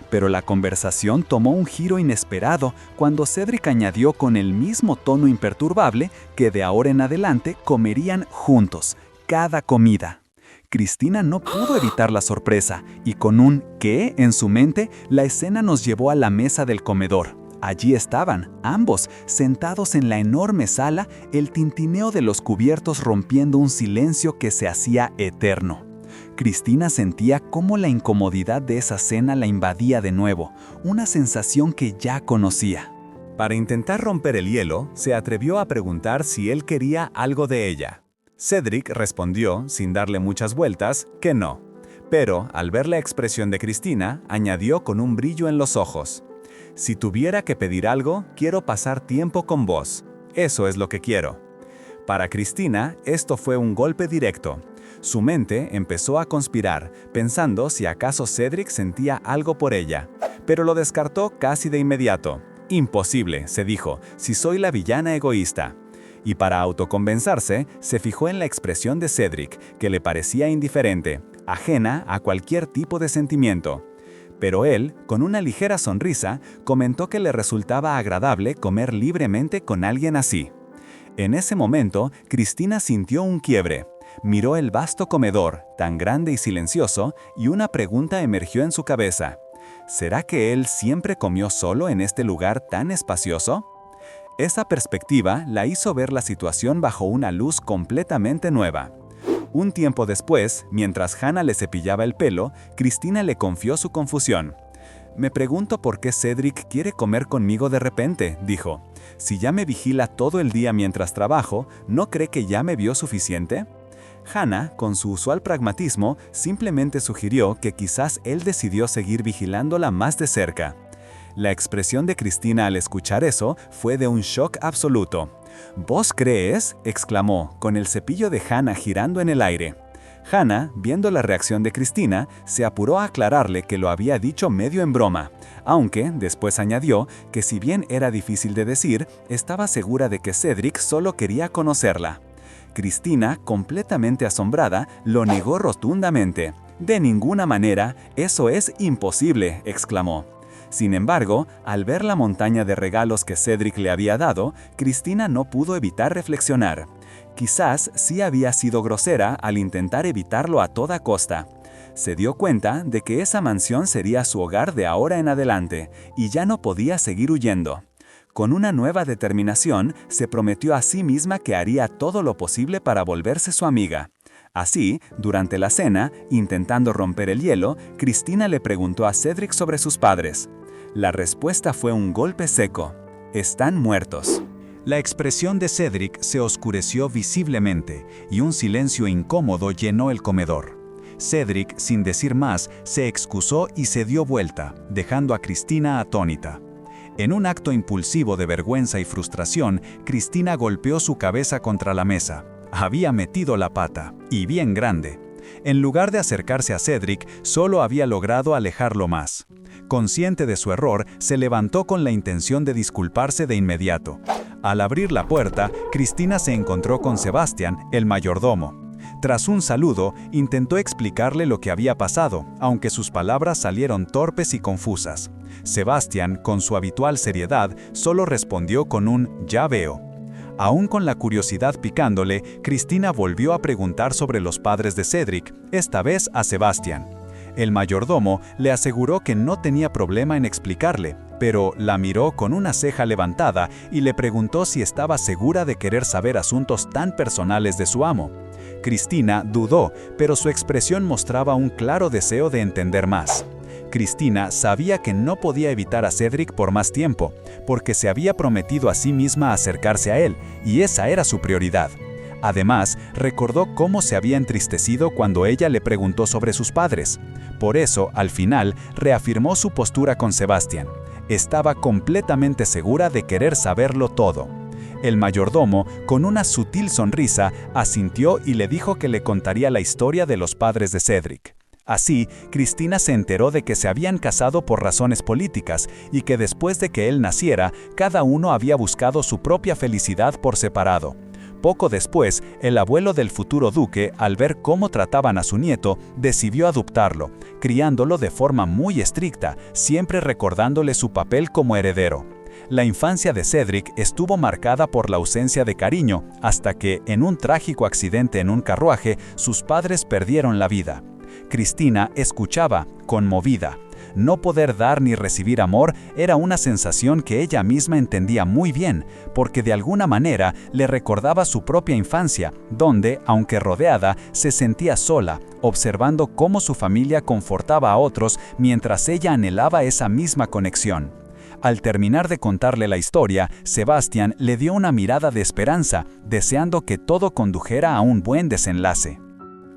Speaker 1: Pero la conversación tomó un giro inesperado cuando Cedric añadió con el mismo tono imperturbable que de ahora en adelante comerían juntos, cada comida. Cristina no pudo evitar la sorpresa, y con un «¿qué?» en su mente, la escena nos llevó a la mesa del comedor. Allí estaban, ambos, sentados en la enorme sala, el tintineo de los cubiertos rompiendo un silencio que se hacía eterno. Cristina sentía cómo la incomodidad de esa cena la invadía de nuevo, una sensación que ya conocía. Para intentar romper el hielo, se atrevió a preguntar si él quería algo de ella. Cedric respondió, sin darle muchas vueltas, que no. Pero, al ver la expresión de Cristina, añadió con un brillo en los ojos. «Si tuviera que pedir algo, quiero pasar tiempo con vos. Eso es lo que quiero». Para Cristina, esto fue un golpe directo. Su mente empezó a conspirar, pensando si acaso Cedric sentía algo por ella. Pero lo descartó casi de inmediato. «Imposible», se dijo, «si soy la villana egoísta». Y para autoconvencerse, se fijó en la expresión de Cedric, que le parecía indiferente, ajena a cualquier tipo de sentimiento. Pero él, con una ligera sonrisa, comentó que le resultaba agradable comer libremente con alguien así. En ese momento, Cristina sintió un quiebre. Miró el vasto comedor, tan grande y silencioso, y una pregunta emergió en su cabeza. ¿Será que él siempre comió solo en este lugar tan espacioso? Esa perspectiva la hizo ver la situación bajo una luz completamente nueva. Un tiempo después, mientras Hannah le cepillaba el pelo, Cristina le confió su confusión. «Me pregunto por qué Cedric quiere comer conmigo de repente», dijo. «Si ya me vigila todo el día mientras trabajo, ¿no cree que ya me vio suficiente?». Hannah, con su usual pragmatismo, simplemente sugirió que quizás él decidió seguir vigilándola más de cerca. La expresión de Cristina al escuchar eso fue de un shock absoluto. «¿Vos crees?», exclamó, con el cepillo de Hannah girando en el aire. Hannah, viendo la reacción de Cristina, se apuró a aclararle que lo había dicho medio en broma, aunque después añadió que si bien era difícil de decir, estaba segura de que Cedric solo quería conocerla. Cristina, completamente asombrada, lo negó rotundamente. «De ninguna manera, eso es imposible», exclamó. Sin embargo, al ver la montaña de regalos que Cedric le había dado, Cristina no pudo evitar reflexionar. Quizás sí había sido grosera al intentar evitarlo a toda costa. Se dio cuenta de que esa mansión sería su hogar de ahora en adelante, y ya no podía seguir huyendo. Con una nueva determinación, se prometió a sí misma que haría todo lo posible para volverse su amiga. Así, durante la cena, intentando romper el hielo, Cristina le preguntó a Cedric sobre sus padres. La respuesta fue un golpe seco. «Están muertos». La expresión de Cedric se oscureció visiblemente y un silencio incómodo llenó el comedor. Cedric, sin decir más, se excusó y se dio vuelta, dejando a Cristina atónita. En un acto impulsivo de vergüenza y frustración, Cristina golpeó su cabeza contra la mesa. Había metido la pata, y bien grande. En lugar de acercarse a Cedric, solo había logrado alejarlo más. Consciente de su error, se levantó con la intención de disculparse de inmediato. Al abrir la puerta, Cristina se encontró con Sebastián, el mayordomo. Tras un saludo, intentó explicarle lo que había pasado, aunque sus palabras salieron torpes y confusas. Sebastián, con su habitual seriedad, solo respondió con un «ya veo». Aún con la curiosidad picándole, Cristina volvió a preguntar sobre los padres de Cedric, esta vez a Sebastián. El mayordomo le aseguró que no tenía problema en explicarle, pero la miró con una ceja levantada y le preguntó si estaba segura de querer saber asuntos tan personales de su amo. Cristina dudó, pero su expresión mostraba un claro deseo de entender más. Cristina sabía que no podía evitar a Cedric por más tiempo, porque se había prometido a sí misma acercarse a él, y esa era su prioridad. Además, recordó cómo se había entristecido cuando ella le preguntó sobre sus padres. Por eso, al final, reafirmó su postura con Sebastián. Estaba completamente segura de querer saberlo todo. El mayordomo, con una sutil sonrisa, asintió y le dijo que le contaría la historia de los padres de Cedric. Así, Cristina se enteró de que se habían casado por razones políticas y que después de que él naciera, cada uno había buscado su propia felicidad por separado. Poco después, el abuelo del futuro duque, al ver cómo trataban a su nieto, decidió adoptarlo, criándolo de forma muy estricta, siempre recordándole su papel como heredero. La infancia de Cedric estuvo marcada por la ausencia de cariño, hasta que, en un trágico accidente en un carruaje, sus padres perdieron la vida. Cristina escuchaba, conmovida. No poder dar ni recibir amor era una sensación que ella misma entendía muy bien, porque de alguna manera le recordaba su propia infancia, donde, aunque rodeada, se sentía sola, observando cómo su familia confortaba a otros mientras ella anhelaba esa misma conexión. Al terminar de contarle la historia, Sebastián le dio una mirada de esperanza, deseando que todo condujera a un buen desenlace.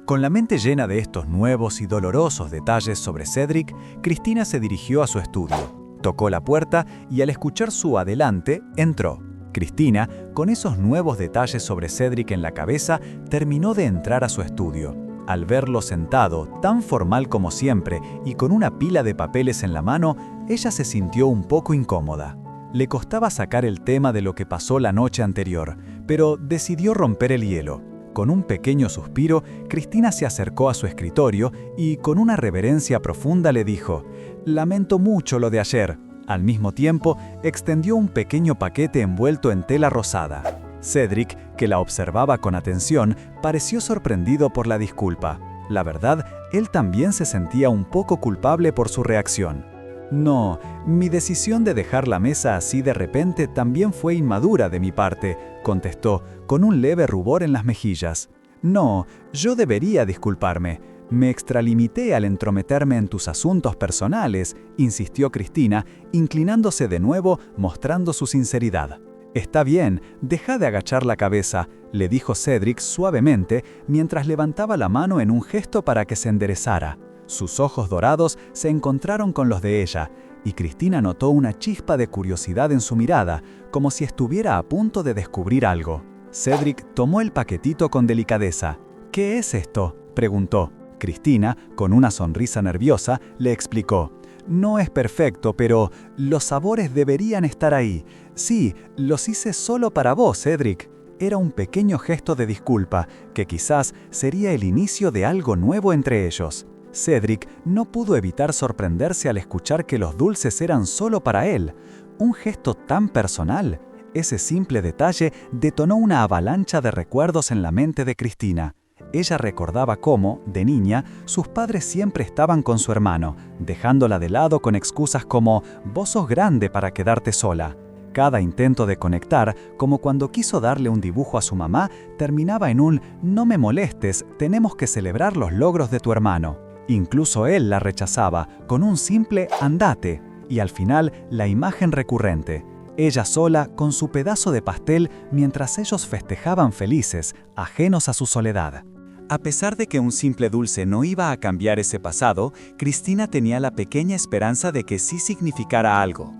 Speaker 1: Con la mente llena de estos nuevos y dolorosos detalles sobre Cedric, Cristina se dirigió a su estudio. Tocó la puerta y al escuchar su adelante, entró. Cristina, con esos nuevos detalles sobre Cedric en la cabeza, terminó de entrar a su estudio. Al verlo sentado, tan formal como siempre, y con una pila de papeles en la mano, ella se sintió un poco incómoda. Le costaba sacar el tema de lo que pasó la noche anterior, pero decidió romper el hielo. Con un pequeño suspiro, Cristina se acercó a su escritorio y, con una reverencia profunda, le dijo: «Lamento mucho lo de ayer». Al mismo tiempo, extendió un pequeño paquete envuelto en tela rosada. Cedric, que la observaba con atención, pareció sorprendido por la disculpa. La verdad, él también se sentía un poco culpable por su reacción. «No, mi decisión de dejar la mesa así de repente también fue inmadura de mi parte», contestó, con un leve rubor en las mejillas. «No, yo debería disculparme. Me extralimité al entrometerme en tus asuntos personales», insistió Cristina, inclinándose de nuevo, mostrando su sinceridad. «Está bien, deja de agachar la cabeza», le dijo Cedric suavemente, mientras levantaba la mano en un gesto para que se enderezara. Sus ojos dorados se encontraron con los de ella, y Cristina notó una chispa de curiosidad en su mirada, como si estuviera a punto de descubrir algo. Cedric tomó el paquetito con delicadeza. «¿Qué es esto?», preguntó. Cristina, con una sonrisa nerviosa, le explicó: «No es perfecto, pero los sabores deberían estar ahí. Sí, los hice solo para vos, Cedric». Era un pequeño gesto de disculpa, que quizás sería el inicio de algo nuevo entre ellos. Cedric no pudo evitar sorprenderse al escuchar que los dulces eran solo para él. Un gesto tan personal. Ese simple detalle detonó una avalancha de recuerdos en la mente de Cristina. Ella recordaba cómo, de niña, sus padres siempre estaban con su hermano, dejándola de lado con excusas como «vos sos grande para quedarte sola». Cada intento de conectar, como cuando quiso darle un dibujo a su mamá, terminaba en un «no me molestes, tenemos que celebrar los logros de tu hermano». Incluso él la rechazaba, con un simple «andate», y al final la imagen recurrente. Ella sola, con su pedazo de pastel, mientras ellos festejaban felices, ajenos a su soledad. A pesar de que un simple dulce no iba a cambiar ese pasado, Cristina tenía la pequeña esperanza de que sí significara algo.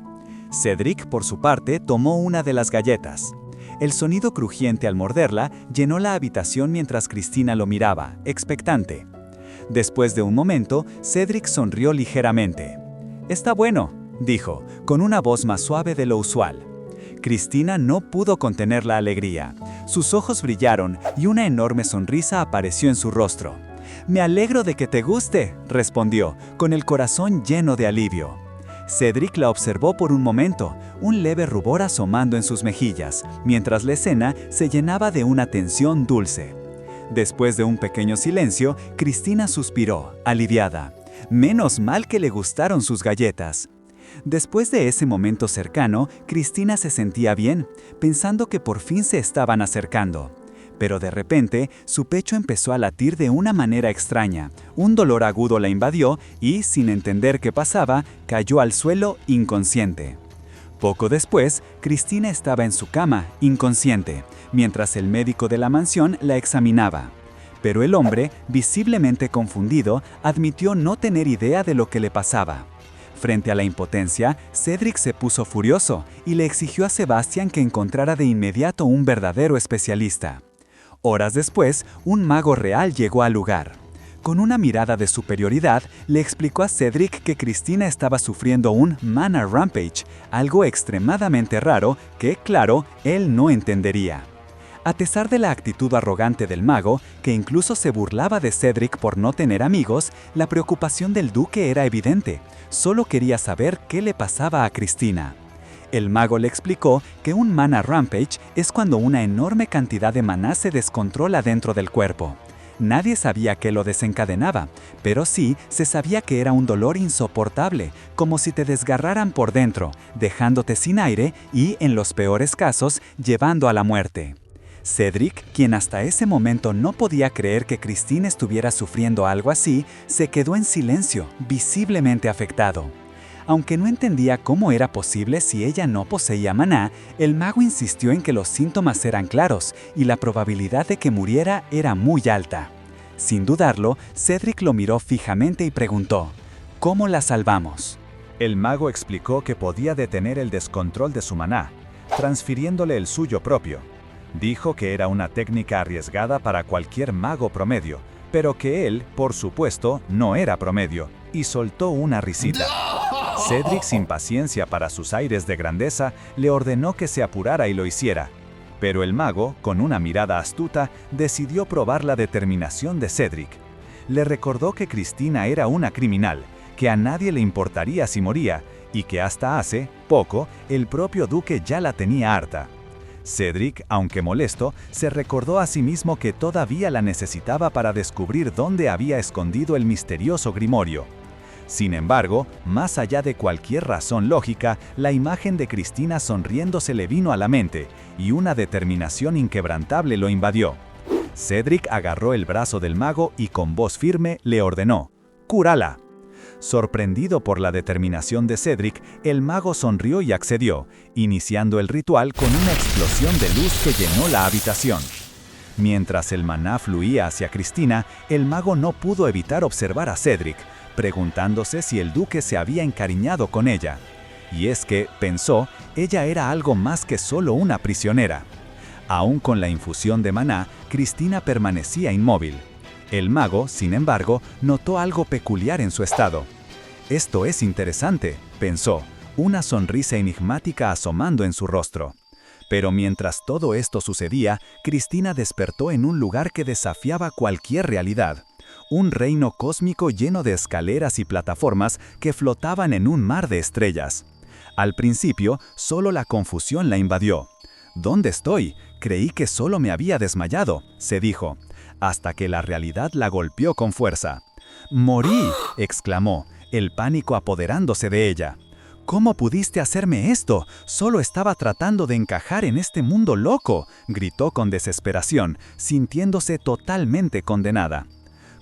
Speaker 1: Cedric, por su parte, tomó una de las galletas. El sonido crujiente al morderla llenó la habitación mientras Cristina lo miraba, expectante. Después de un momento, Cedric sonrió ligeramente. «Está bueno», dijo, con una voz más suave de lo usual. Cristina no pudo contener la alegría. Sus ojos brillaron y una enorme sonrisa apareció en su rostro. «Me alegro de que te guste», respondió, con el corazón lleno de alivio. Cedric la observó por un momento, un leve rubor asomando en sus mejillas, mientras la escena se llenaba de una tensión dulce. Después de un pequeño silencio, Cristina suspiró, aliviada. Menos mal que le gustaron sus galletas. Después de ese momento cercano, Cristina se sentía bien, pensando que por fin se estaban acercando. Pero de repente, su pecho empezó a latir de una manera extraña. Un dolor agudo la invadió y, sin entender qué pasaba, cayó al suelo inconsciente. Poco después, Cristina estaba en su cama, inconsciente, mientras el médico de la mansión la examinaba. Pero el hombre, visiblemente confundido, admitió no tener idea de lo que le pasaba. Frente a la impotencia, Cedric se puso furioso y le exigió a Sebastian que encontrara de inmediato un verdadero especialista. Horas después, un mago real llegó al lugar. Con una mirada de superioridad, le explicó a Cedric que Cristina estaba sufriendo un mana rampage, algo extremadamente raro que, claro, él no entendería. A pesar de la actitud arrogante del mago, que incluso se burlaba de Cedric por no tener amigos, la preocupación del duque era evidente. Solo quería saber qué le pasaba a Cristina. El mago le explicó que un mana rampage es cuando una enorme cantidad de maná se descontrola dentro del cuerpo. Nadie sabía qué lo desencadenaba, pero sí se sabía que era un dolor insoportable, como si te desgarraran por dentro, dejándote sin aire y, en los peores casos, llevando a la muerte. Cedric, quien hasta ese momento no podía creer que Cristina estuviera sufriendo algo así, se quedó en silencio, visiblemente afectado. Aunque no entendía cómo era posible si ella no poseía maná, el mago insistió en que los síntomas eran claros y la probabilidad de que muriera era muy alta. Sin dudarlo, Cedric lo miró fijamente y preguntó: «¿Cómo la salvamos?».
Speaker 2: El mago explicó que podía detener el descontrol de su maná, transfiriéndole el suyo propio. Dijo que era una técnica arriesgada para cualquier mago promedio, pero que él, por supuesto, no era promedio, y soltó una risita. Cedric, sin paciencia para sus aires de grandeza, le ordenó que se apurara y lo hiciera. Pero el mago, con una mirada astuta, decidió probar la determinación de Cedric. Le recordó que Cristina era una criminal, que a nadie le importaría si moría, y que hasta hace poco el propio duque ya la tenía harta. Cedric, aunque molesto, se recordó a sí mismo que todavía la necesitaba para descubrir dónde había escondido el misterioso grimorio. Sin embargo, más allá de cualquier razón lógica, la imagen de Cristina sonriéndose le vino a la mente, y una determinación inquebrantable lo invadió. Cedric agarró el brazo del mago y con voz firme le ordenó: «¡Cúrala!». Sorprendido por la determinación de Cedric, el mago sonrió y accedió, iniciando el ritual con una explosión de luz que llenó la habitación. Mientras el maná fluía hacia Cristina, el mago no pudo evitar observar a Cedric, preguntándose si el duque se había encariñado con ella. Y es que, pensó, ella era algo más que solo una prisionera. Aún con la infusión de maná, Cristina permanecía inmóvil. El mago, sin embargo, notó algo peculiar en su estado. «Esto es interesante», pensó, una sonrisa enigmática asomando en su rostro. Pero mientras todo esto sucedía, Cristina despertó en un lugar que desafiaba cualquier realidad. Un reino cósmico lleno de escaleras y plataformas que flotaban en un mar de estrellas. Al principio, solo la confusión la invadió. «¿Dónde estoy? Creí que solo me había desmayado», se dijo, hasta que la realidad la golpeó con fuerza. «¡Morí!», exclamó, el pánico apoderándose de ella. «¿Cómo pudiste hacerme esto? Solo estaba tratando de encajar en este mundo loco», gritó con desesperación, sintiéndose totalmente condenada.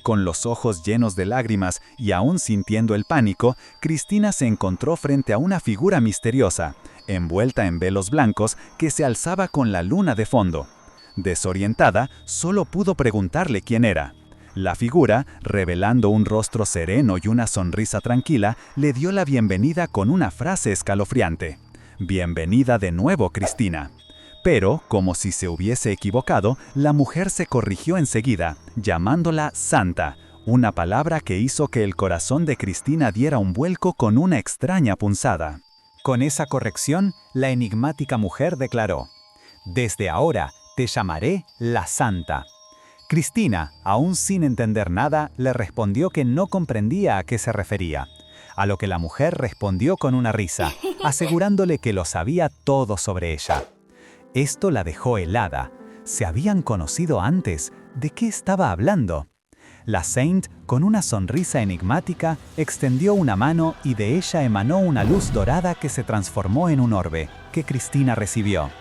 Speaker 2: Con los ojos llenos de lágrimas y aún sintiendo el pánico, Cristina se encontró frente a una figura misteriosa, envuelta en velos blancos, que se alzaba con la luna de fondo. Desorientada, solo pudo preguntarle quién era. La figura, revelando un rostro sereno y una sonrisa tranquila, le dio la bienvenida con una frase escalofriante: «Bienvenida de nuevo, Cristina». Pero, como si se hubiese equivocado, la mujer se corrigió enseguida, llamándola Santa, una palabra que hizo que el corazón de Cristina diera un vuelco con una extraña punzada. Con esa corrección, la enigmática mujer declaró: «Desde ahora te llamaré la Santa». Cristina, aún sin entender nada, le respondió que no comprendía a qué se refería, a lo que la mujer respondió con una risa, asegurándole que lo sabía todo sobre ella. Esto la dejó helada. ¿Se habían conocido antes? ¿De qué estaba hablando? La Saint, con una sonrisa enigmática, extendió una mano y de ella emanó una luz dorada que se transformó en un orbe, que Cristina recibió.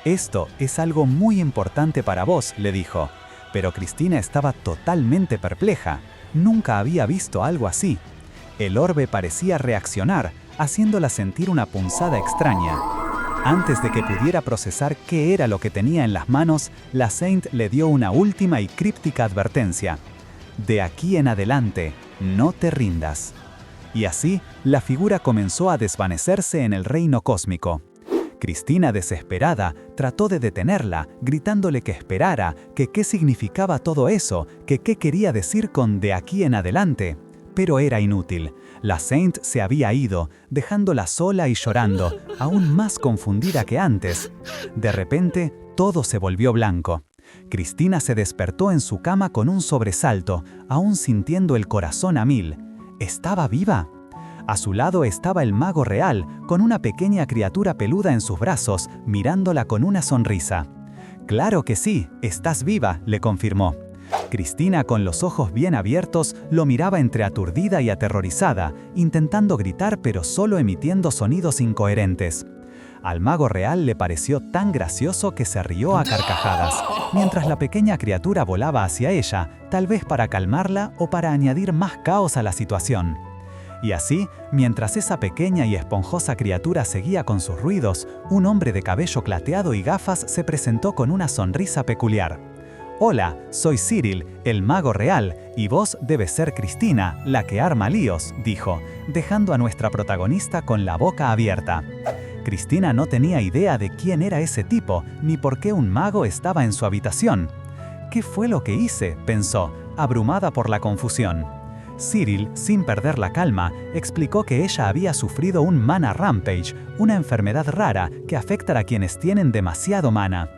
Speaker 2: «Esto es algo muy importante para vos», le dijo. Pero Cristina estaba totalmente perpleja. Nunca había visto algo así. El orbe parecía reaccionar, haciéndola sentir una punzada extraña. Antes de que pudiera procesar qué era lo que tenía en las manos, la Saint le dio una última y críptica advertencia: «De aquí en adelante, no te rindas». Y así, la figura comenzó a desvanecerse en el reino cósmico. Cristina, desesperada, trató de detenerla, gritándole que esperara, que qué significaba todo eso, que qué quería decir con «de aquí en adelante». Pero era inútil. La Saint se había ido, dejándola sola y llorando, aún más confundida que antes. De repente, todo se volvió blanco. Cristina se despertó en su cama con un sobresalto, aún sintiendo el corazón a mil. ¿Estaba viva? A su lado estaba el mago real, con una pequeña criatura peluda en sus brazos, mirándola con una sonrisa. «Claro que sí, estás viva», le confirmó. Cristina, con los ojos bien abiertos, lo miraba entre aturdida y aterrorizada, intentando gritar pero solo emitiendo sonidos incoherentes. Al mago real le pareció tan gracioso que se rió a carcajadas, mientras la pequeña criatura volaba hacia ella, tal vez para calmarla o para añadir más caos a la situación. Y así, mientras esa pequeña y esponjosa criatura seguía con sus ruidos, un hombre de cabello plateado y gafas se presentó con una sonrisa peculiar. «Hola, soy Cyril, el mago real, y vos debes ser Cristina, la que arma líos», dijo, dejando a nuestra protagonista con la boca abierta. Cristina no tenía idea de quién era ese tipo, ni por qué un mago estaba en su habitación. «¿Qué fue lo que hice?», pensó, abrumada por la confusión. Cyril, sin perder la calma, explicó que ella había sufrido un mana rampage, una enfermedad rara que afecta a quienes tienen demasiado mana.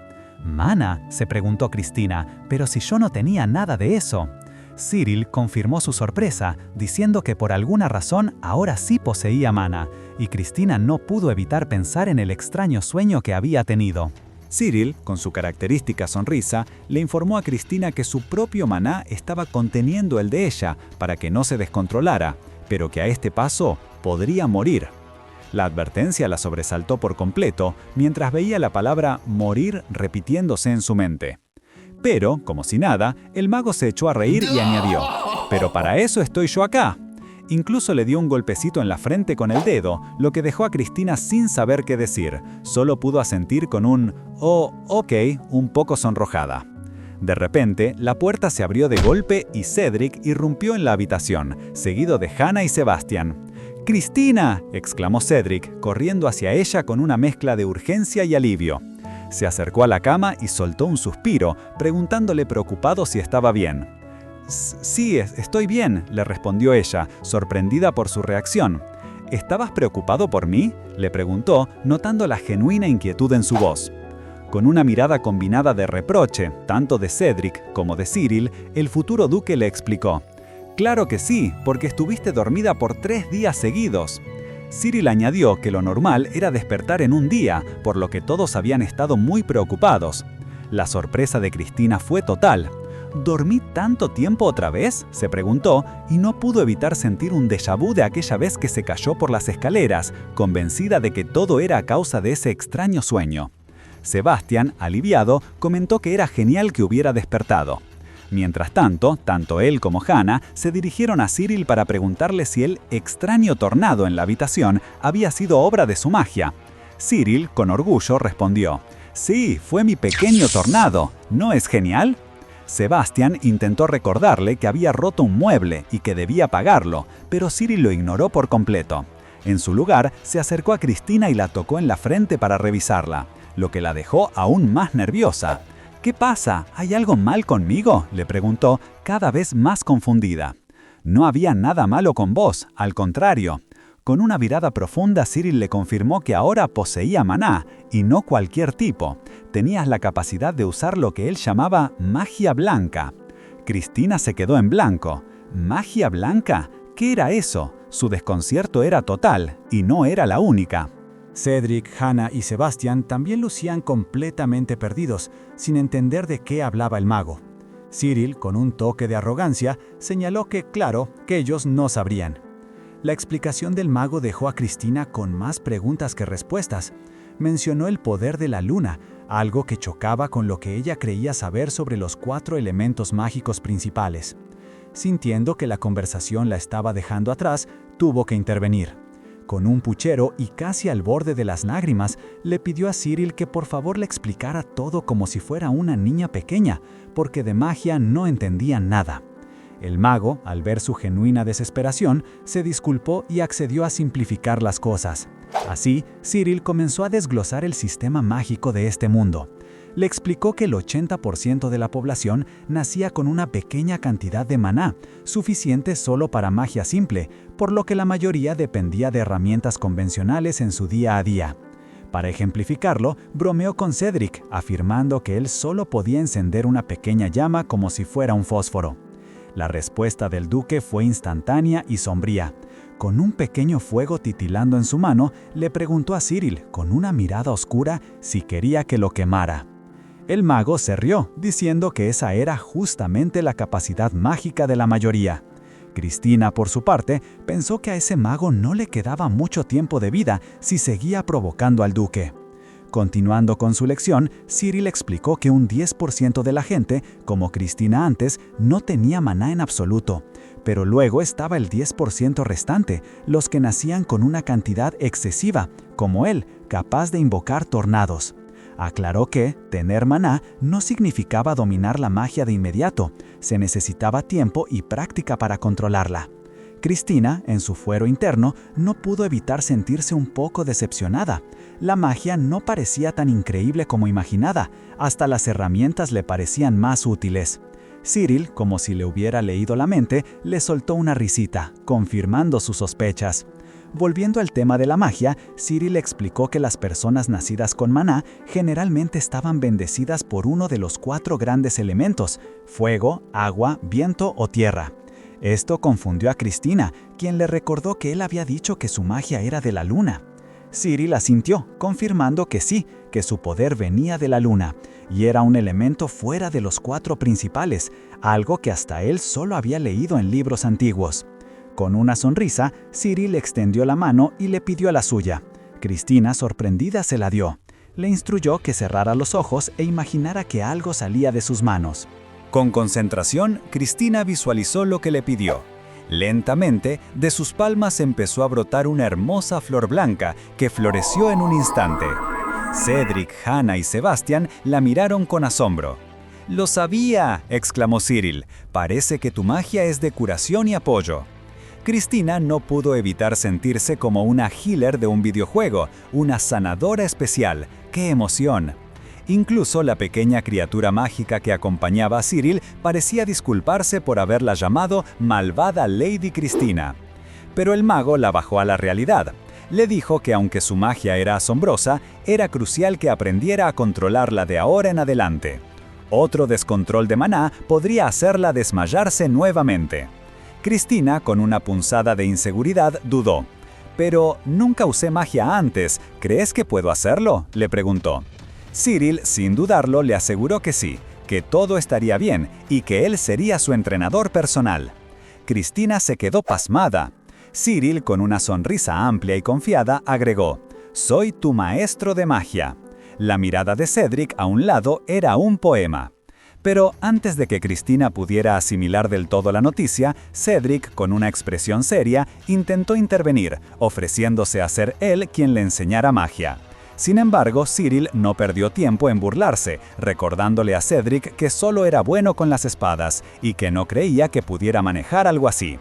Speaker 1: «¿Mana?», se preguntó Cristina, «pero si yo no tenía nada de eso». Cyril confirmó su sorpresa, diciendo que por alguna razón ahora sí poseía mana, y Cristina no pudo evitar pensar en el extraño sueño que había tenido. Cyril, con su característica sonrisa, le informó a Cristina que su propio maná estaba conteniendo el de ella para que no se descontrolara, pero que a este paso podría morir. La advertencia la sobresaltó por completo mientras veía la palabra morir repitiéndose en su mente. Pero, como si nada, el mago se echó a reír y añadió: «Pero para eso estoy yo acá». Incluso le dio un golpecito en la frente con el dedo, lo que dejó a Cristina sin saber qué decir. Solo pudo asentir con un «oh, ok», un poco sonrojada. De repente, la puerta se abrió de golpe y Cedric irrumpió en la habitación, seguido de Hannah y Sebastian. «¡Cristina!», exclamó Cedric, corriendo hacia ella con una mezcla de urgencia y alivio. Se acercó a la cama y soltó un suspiro, preguntándole preocupado si estaba bien. «Sí, estoy bien», le respondió ella, sorprendida por su reacción. «¿Estabas preocupado por mí?», le preguntó, notando la genuina inquietud en su voz. Con una mirada combinada de reproche, tanto de Cedric como de Cyril, el futuro duque le explicó: «Claro que sí, porque estuviste dormida por 3 días seguidos». Cyril añadió que lo normal era despertar en un día, por lo que todos habían estado muy preocupados. La sorpresa de Cristina fue total. «¿Dormí tanto tiempo otra vez?», se preguntó, y no pudo evitar sentir un déjà vu de aquella vez que se cayó por las escaleras, convencida de que todo era a causa de ese extraño sueño. Sebastian, aliviado, comentó que era genial que hubiera despertado. Mientras tanto, tanto él como Hannah se dirigieron a Cyril para preguntarle si el extraño tornado en la habitación había sido obra de su magia. Cyril, con orgullo, respondió: «Sí, fue mi pequeño tornado. ¿No es genial?». Sebastian intentó recordarle que había roto un mueble y que debía pagarlo, pero Cyril lo ignoró por completo. En su lugar, se acercó a Cristina y la tocó en la frente para revisarla, lo que la dejó aún más nerviosa. «¿Qué pasa? ¿Hay algo mal conmigo?», le preguntó, cada vez más confundida. «No había nada malo con vos, al contrario». Con una mirada profunda, Cyril le confirmó que ahora poseía maná, y no cualquier tipo. Tenías la capacidad de usar lo que él llamaba magia blanca. Cristina se quedó en blanco. ¿Magia blanca? ¿Qué era eso? Su desconcierto era total, y no era la única. Cedric, Hannah y Sebastian también lucían completamente perdidos, sin entender de qué hablaba el mago. Cyril, con un toque de arrogancia, señaló que, claro, que ellos no sabrían. La explicación del mago dejó a Cristina con más preguntas que respuestas. Mencionó el poder de la luna, algo que chocaba con lo que ella creía saber sobre los 4 elementos mágicos principales. Sintiendo que la conversación la estaba dejando atrás, tuvo que intervenir. Con un puchero y casi al borde de las lágrimas, le pidió a Cyril que por favor le explicara todo como si fuera una niña pequeña, porque de magia no entendía nada. El mago, al ver su genuina desesperación, se disculpó y accedió a simplificar las cosas. Así, Cyril comenzó a desglosar el sistema mágico de este mundo. Le explicó que el 80% de la población nacía con una pequeña cantidad de maná, suficiente solo para magia simple, por lo que la mayoría dependía de herramientas convencionales en su día a día. Para ejemplificarlo, bromeó con Cedric, afirmando que él solo podía encender una pequeña llama como si fuera un fósforo. La respuesta del duque fue instantánea y sombría. Con un pequeño fuego titilando en su mano, le preguntó a Cyril, con una mirada oscura, si quería que lo quemara. El mago se rió, diciendo que esa era justamente la capacidad mágica de la mayoría. Cristina, por su parte, pensó que a ese mago no le quedaba mucho tiempo de vida si seguía provocando al duque. Continuando con su lección, Cyril explicó que un 10% de la gente, como Cristina antes, no tenía maná en absoluto, pero luego estaba el 10% restante, los que nacían con una cantidad excesiva, como él, capaz de invocar tornados. Aclaró que tener maná no significaba dominar la magia de inmediato, se necesitaba tiempo y práctica para controlarla. Cristina, en su fuero interno, no pudo evitar sentirse un poco decepcionada. La magia no parecía tan increíble como imaginada, hasta las herramientas le parecían más útiles. Cyril, como si le hubiera leído la mente, le soltó una risita, confirmando sus sospechas. Volviendo al tema de la magia, Cyril explicó que las personas nacidas con maná generalmente estaban bendecidas por uno de los 4 grandes elementos: fuego, agua, viento o tierra. Esto confundió a Cristina, quien le recordó que él había dicho que su magia era de la luna. Cyril asintió, confirmando que sí, que su poder venía de la luna, y era un elemento fuera de los 4 principales, algo que hasta él solo había leído en libros antiguos. Con una sonrisa, Cyril extendió la mano y le pidió la suya. Cristina, sorprendida, se la dio. Le instruyó que cerrara los ojos e imaginara que algo salía de sus manos.
Speaker 2: Con concentración, Cristina visualizó lo que le pidió. Lentamente, de sus palmas empezó a brotar una hermosa flor blanca que floreció en un instante. Cedric, Hannah y Sebastián la miraron con asombro. «¡Lo sabía!», exclamó Cyril. «Parece que tu magia es de curación y apoyo». Cristina no pudo evitar sentirse como una healer de un videojuego, una sanadora especial. ¡Qué emoción! Incluso la pequeña criatura mágica que acompañaba a Cyril parecía disculparse por haberla llamado malvada Lady Cristina. Pero el mago la bajó a la realidad. Le dijo que aunque su magia era asombrosa, era crucial que aprendiera a controlarla de ahora en adelante. Otro descontrol de maná podría hacerla desmayarse nuevamente. Cristina, con una punzada de inseguridad, dudó. «Pero nunca usé magia antes, ¿crees que puedo hacerlo?», le preguntó. Cyril, sin dudarlo, le aseguró que sí, que todo estaría bien y que él sería su entrenador personal. Cristina se quedó pasmada. Cyril, con una sonrisa amplia y confiada, agregó: «Soy tu maestro de magia». La mirada de Cedric a un lado era un poema. Pero antes de que Cristina pudiera asimilar del todo la noticia, Cedric, con una expresión seria, intentó intervenir, ofreciéndose a ser él quien le enseñara magia. Sin embargo, Cyril no perdió tiempo en burlarse, recordándole a Cedric que solo era bueno con las espadas y que no creía que pudiera manejar algo así.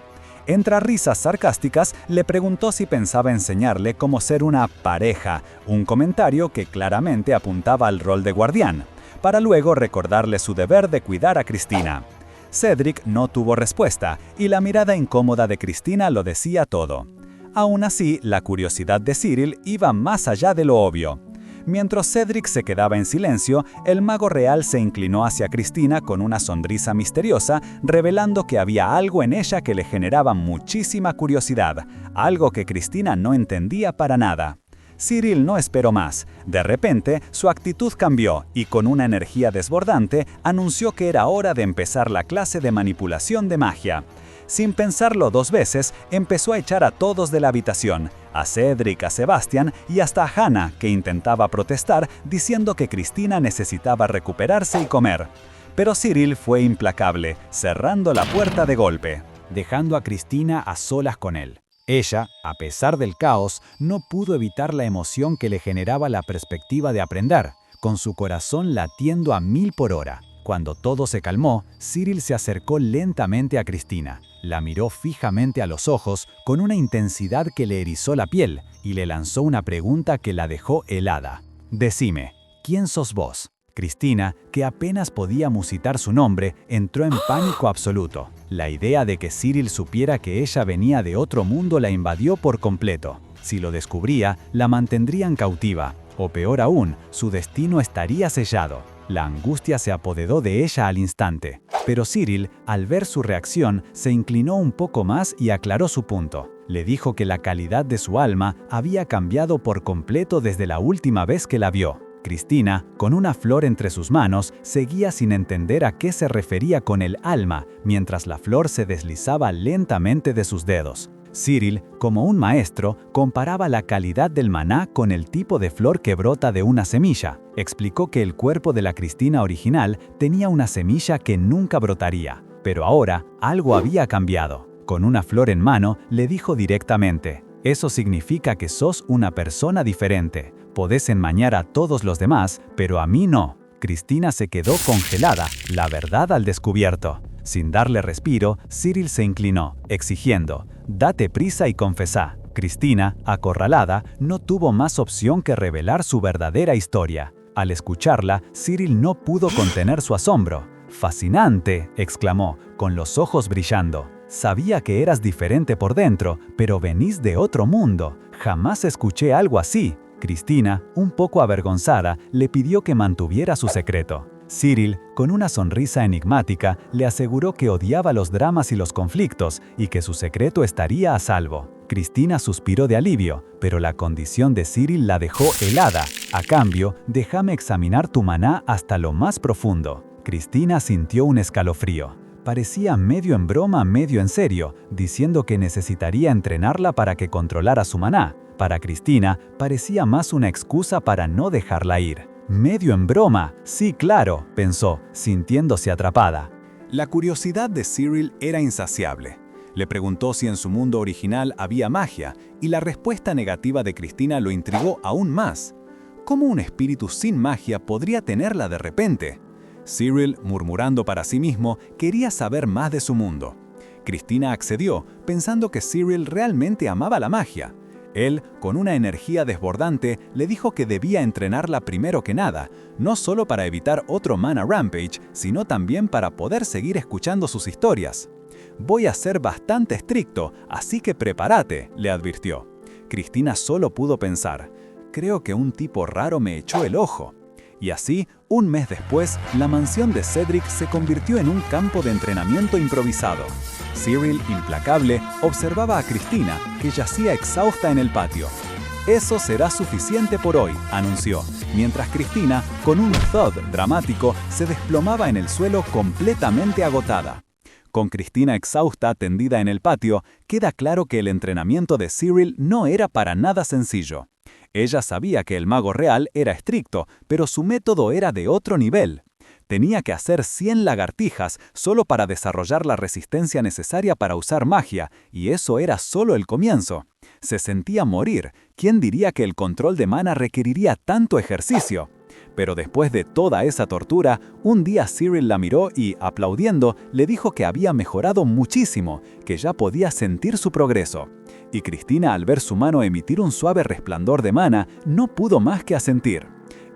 Speaker 2: Entre risas sarcásticas, le preguntó si pensaba enseñarle cómo ser una pareja, un comentario que claramente apuntaba al rol de guardián, para luego recordarle su deber de cuidar a Cristina. Cedric no tuvo respuesta, y la mirada incómoda de Cristina lo decía todo. Aún así, la curiosidad de Cyril iba más allá de lo obvio. Mientras Cedric se quedaba en silencio, el mago real se inclinó hacia Cristina con una sonrisa misteriosa, revelando que había algo en ella que le generaba muchísima curiosidad, algo que Cristina no entendía para nada. Cyril no esperó más. De repente, su actitud cambió y con una energía desbordante anunció que era hora de empezar la clase de manipulación de magia. Sin pensarlo 2 veces, empezó a echar a todos de la habitación, a Cedric, a Sebastián y hasta a Hannah, que intentaba protestar diciendo que Cristina necesitaba recuperarse y comer. Pero Cyril fue implacable, cerrando la puerta de golpe, dejando a Cristina a solas con él. Ella, a pesar del caos, no pudo evitar la emoción que le generaba la perspectiva de aprender, con su corazón latiendo a 1000 por hora. Cuando todo se calmó, Cyril se acercó lentamente a Cristina. La miró fijamente a los ojos con una intensidad que le erizó la piel y le lanzó una pregunta que la dejó helada. «Decime, ¿quién sos vos?». Cristina, que apenas podía musitar su nombre, entró en pánico absoluto. La idea de que Cyril supiera que ella venía de otro mundo la invadió por completo. Si lo descubría, la mantendrían cautiva, o peor aún, su destino estaría sellado. La angustia se apoderó de ella al instante, pero Cyril, al ver su reacción, se inclinó un poco más y aclaró su punto. Le dijo que la calidad de su alma había cambiado por completo desde la última vez que la vio. Cristina, con una flor entre sus manos, seguía sin entender a qué se refería con el alma, mientras la flor se deslizaba lentamente de sus dedos. Cyril, como un maestro, comparaba la calidad del maná con el tipo de flor que brota de una semilla. Explicó que el cuerpo de la Cristina original tenía una semilla que nunca brotaría, pero ahora algo había cambiado. Con una flor en mano, le dijo directamente: «Eso significa que sos una persona diferente. Podés enmañar a todos los demás, pero a mí no». Cristina se quedó congelada, la verdad al descubierto. Sin darle respiro, Cyril se inclinó, exigiendo: «Date prisa y confesá». Cristina, acorralada, no tuvo más opción que revelar su verdadera historia. Al escucharla, Cyril no pudo contener su asombro. «¡Fascinante!», exclamó, con los ojos brillando.
Speaker 1: Sabía que eras diferente por dentro, pero venís de otro mundo. Jamás escuché algo así. Cristina, un poco avergonzada, le pidió que mantuviera su secreto. Cyril, con una sonrisa enigmática, le aseguró que odiaba los dramas y los conflictos y que su secreto estaría a salvo. Cristina suspiró de alivio, pero la condición de Cyril la dejó helada. A cambio, déjame examinar tu maná hasta lo más profundo. Cristina sintió un escalofrío. Parecía medio en broma, medio en serio, diciendo que necesitaría entrenarla para que controlara su maná. Para Cristina, parecía más una excusa para no dejarla ir. «Medio en broma, sí, claro», pensó, sintiéndose atrapada. La curiosidad de Cyril era insaciable. Le preguntó si en su mundo original había magia, y la respuesta negativa de Cristina lo intrigó aún más. ¿Cómo un espíritu sin magia podría tenerla de repente? Cyril, murmurando para sí mismo, quería saber más de su mundo. Cristina accedió, pensando que Cyril realmente amaba la magia. Él, con una energía desbordante, le dijo que debía entrenarla primero que nada, no solo para evitar otro Mana Rampage, sino también para poder seguir escuchando sus historias. «Voy a ser bastante estricto, así que prepárate», le advirtió. Cristina solo pudo pensar, «Creo que un tipo raro me echó el ojo». Y así, un mes después, la mansión de Cedric se convirtió en un campo de entrenamiento improvisado. Cyril, implacable, observaba a Cristina, que yacía exhausta en el patio. «Eso será suficiente por hoy», anunció, mientras Cristina, con un thud dramático, se desplomaba en el suelo completamente agotada. Con Cristina exhausta tendida en el patio, queda claro que el entrenamiento de Cyril no era para nada sencillo. Ella sabía que el mago real era estricto, pero su método era de otro nivel. Tenía que hacer 100 lagartijas solo para desarrollar la resistencia necesaria para usar magia, y eso era solo el comienzo. Se sentía morir. ¿Quién diría que el control de mana requeriría tanto ejercicio? Pero después de toda esa tortura, un día Cyril la miró y, aplaudiendo, le dijo que había mejorado muchísimo, que ya podía sentir su progreso. Y Cristina, al ver su mano emitir un suave resplandor de mana, no pudo más que asentir.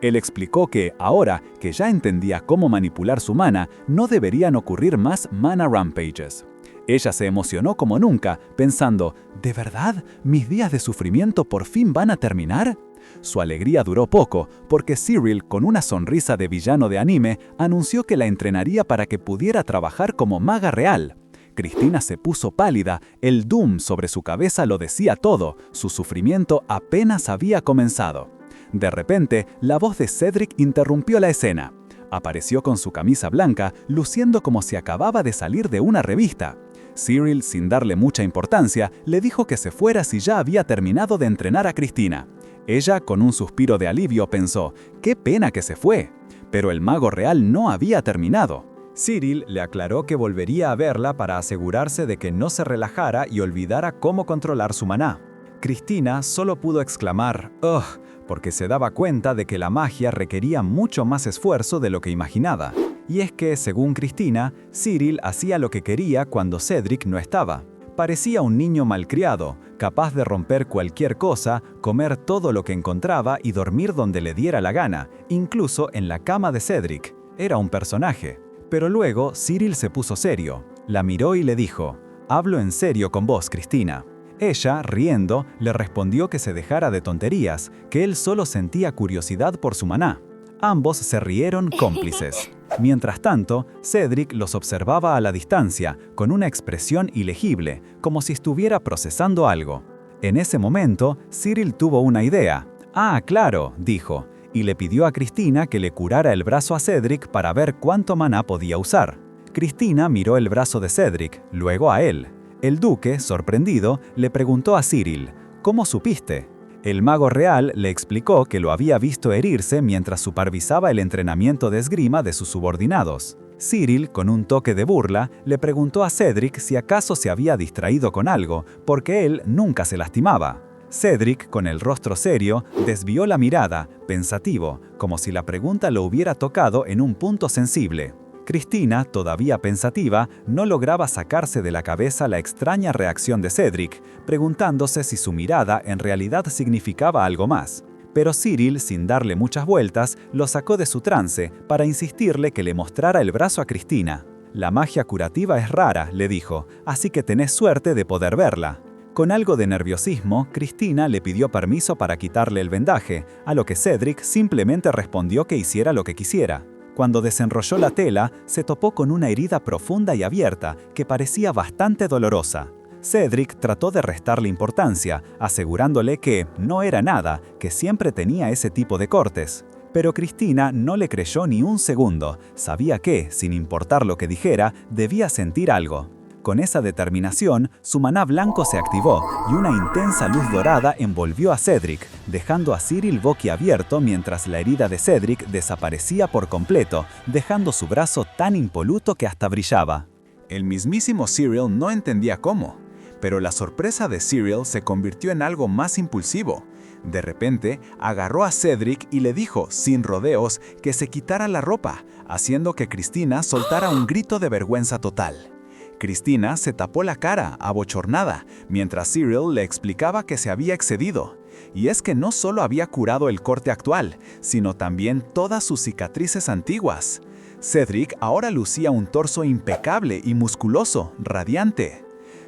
Speaker 1: Él explicó que, ahora que ya entendía cómo manipular su mana, no deberían ocurrir más Mana Rampages. Ella se emocionó como nunca, pensando, ¿de verdad? ¿Mis días de sufrimiento por fin van a terminar? Su alegría duró poco, porque Cyril, con una sonrisa de villano de anime, anunció que la entrenaría para que pudiera trabajar como maga real. Cristina se puso pálida, el doom sobre su cabeza lo decía todo, su sufrimiento apenas había comenzado. De repente, la voz de Cedric interrumpió la escena. Apareció con su camisa blanca, luciendo como si acababa de salir de una revista. Cyril, sin darle mucha importancia, le dijo que se fuera si ya había terminado de entrenar a Cristina. Ella, con un suspiro de alivio, pensó, «qué pena que se fue». Pero el mago real no había terminado. Cyril le aclaró que volvería a verla para asegurarse de que no se relajara y olvidara cómo controlar su maná. Cristina solo pudo exclamar, «ugh», porque se daba cuenta de que la magia requería mucho más esfuerzo de lo que imaginaba. Y es que, según Cristina, Cyril hacía lo que quería cuando Cedric no estaba. Parecía un niño malcriado, capaz de romper cualquier cosa, comer todo lo que encontraba y dormir donde le diera la gana, incluso en la cama de Cedric. Era un personaje. Pero luego Cyril se puso serio. La miró y le dijo, «Hablo en serio con vos, Cristina». Ella, riendo, le respondió que se dejara de tonterías, que él solo sentía curiosidad por su maná. Ambos se rieron cómplices. Mientras tanto, Cedric los observaba a la distancia, con una expresión ilegible, como si estuviera procesando algo. En ese momento, Cyril tuvo una idea. «Ah, claro», dijo, y le pidió a Cristina que le curara el brazo a Cedric para ver cuánto maná podía usar. Cristina miró el brazo de Cedric, luego a él. El duque, sorprendido, le preguntó a Cyril, «¿Cómo supiste?». El mago real le explicó que lo había visto herirse mientras supervisaba el entrenamiento de esgrima de sus subordinados. Cyril, con un toque de burla, le preguntó a Cedric si acaso se había distraído con algo, porque él nunca se lastimaba. Cedric, con el rostro serio, desvió la mirada, pensativo, como si la pregunta lo hubiera tocado en un punto sensible. Cristina, todavía pensativa, no lograba sacarse de la cabeza la extraña reacción de Cedric, preguntándose si su mirada en realidad significaba algo más. Pero Cyril, sin darle muchas vueltas, lo sacó de su trance para insistirle que le mostrara el brazo a Cristina. La magia curativa es rara, le dijo, así que tenés suerte de poder verla. Con algo de nerviosismo, Cristina le pidió permiso para quitarle el vendaje, a lo que Cedric simplemente respondió que hiciera lo que quisiera. Cuando desenrolló la tela, se topó con una herida profunda y abierta, que parecía bastante dolorosa. Cedric trató de restarle importancia, asegurándole que no era nada, que siempre tenía ese tipo de cortes. Pero Cristina no le creyó ni un segundo. Sabía que, sin importar lo que dijera, debía sentir algo. Con esa determinación, su maná blanco se activó y una intensa luz dorada envolvió a Cedric, dejando a Cyril boquiabierto mientras la herida de Cedric desaparecía por completo, dejando su brazo tan impoluto que hasta brillaba. El mismísimo Cyril no entendía cómo, pero la sorpresa de Cyril se convirtió en algo más impulsivo. De repente, agarró a Cedric y le dijo, sin rodeos, que se quitara la ropa, haciendo que Cristina soltara un grito de vergüenza total. Cristina se tapó la cara, abochornada, mientras Cyril le explicaba que se había excedido. Y es que no solo había curado el corte actual, sino también todas sus cicatrices antiguas. Cedric ahora lucía un torso impecable y musculoso, radiante.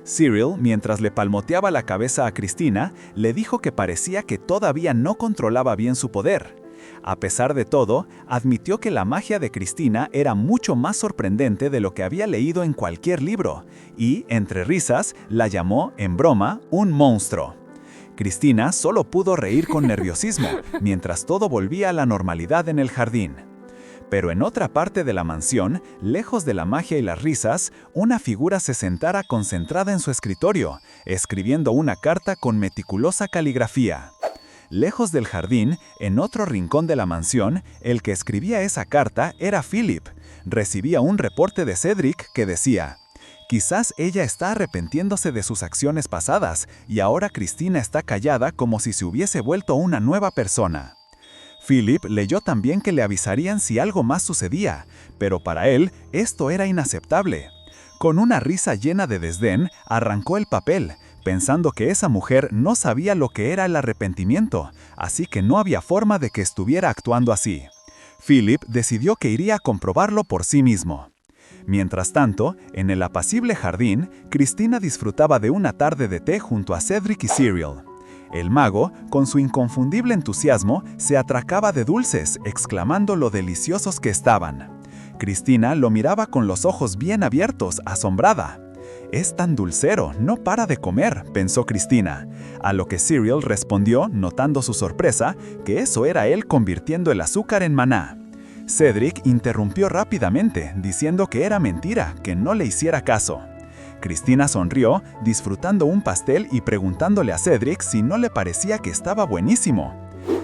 Speaker 1: Cyril, mientras le palmoteaba la cabeza a Cristina, le dijo que parecía que todavía no controlaba bien su poder. A pesar de todo, admitió que la magia de Cristina era mucho más sorprendente de lo que había leído en cualquier libro, y, entre risas, la llamó, en broma, un monstruo. Cristina solo pudo reír con nerviosismo, mientras todo volvía a la normalidad en el jardín. Pero en otra parte de la mansión, lejos de la magia y las risas, una figura se sentara concentrada en su escritorio, escribiendo una carta con meticulosa caligrafía. Lejos del jardín, en otro rincón de la mansión, el que escribía esa carta era Philip. Recibía un reporte de Cedric que decía: «Quizás ella está arrepintiéndose de sus acciones pasadas, y ahora Cristina está callada como si se hubiese vuelto una nueva persona». Philip leyó también que le avisarían si algo más sucedía, pero para él esto era inaceptable. Con una risa llena de desdén, arrancó el papel, pensando que esa mujer no sabía lo que era el arrepentimiento, así que no había forma de que estuviera actuando así. Philip decidió que iría a comprobarlo por sí mismo. Mientras tanto, en el apacible jardín, Cristina disfrutaba de una tarde de té junto a Cedric y Cyril. El mago, con su inconfundible entusiasmo, se atracaba de dulces, exclamando lo deliciosos que estaban. Cristina lo miraba con los ojos bien abiertos, asombrada. «Es tan dulcero, no para de comer», pensó Cristina, a lo que Cyril respondió, notando su sorpresa, que eso era él convirtiendo el azúcar en maná. Cedric interrumpió rápidamente, diciendo que era mentira, que no le hiciera caso. Cristina sonrió, disfrutando un pastel y preguntándole a Cedric si no le parecía que estaba buenísimo.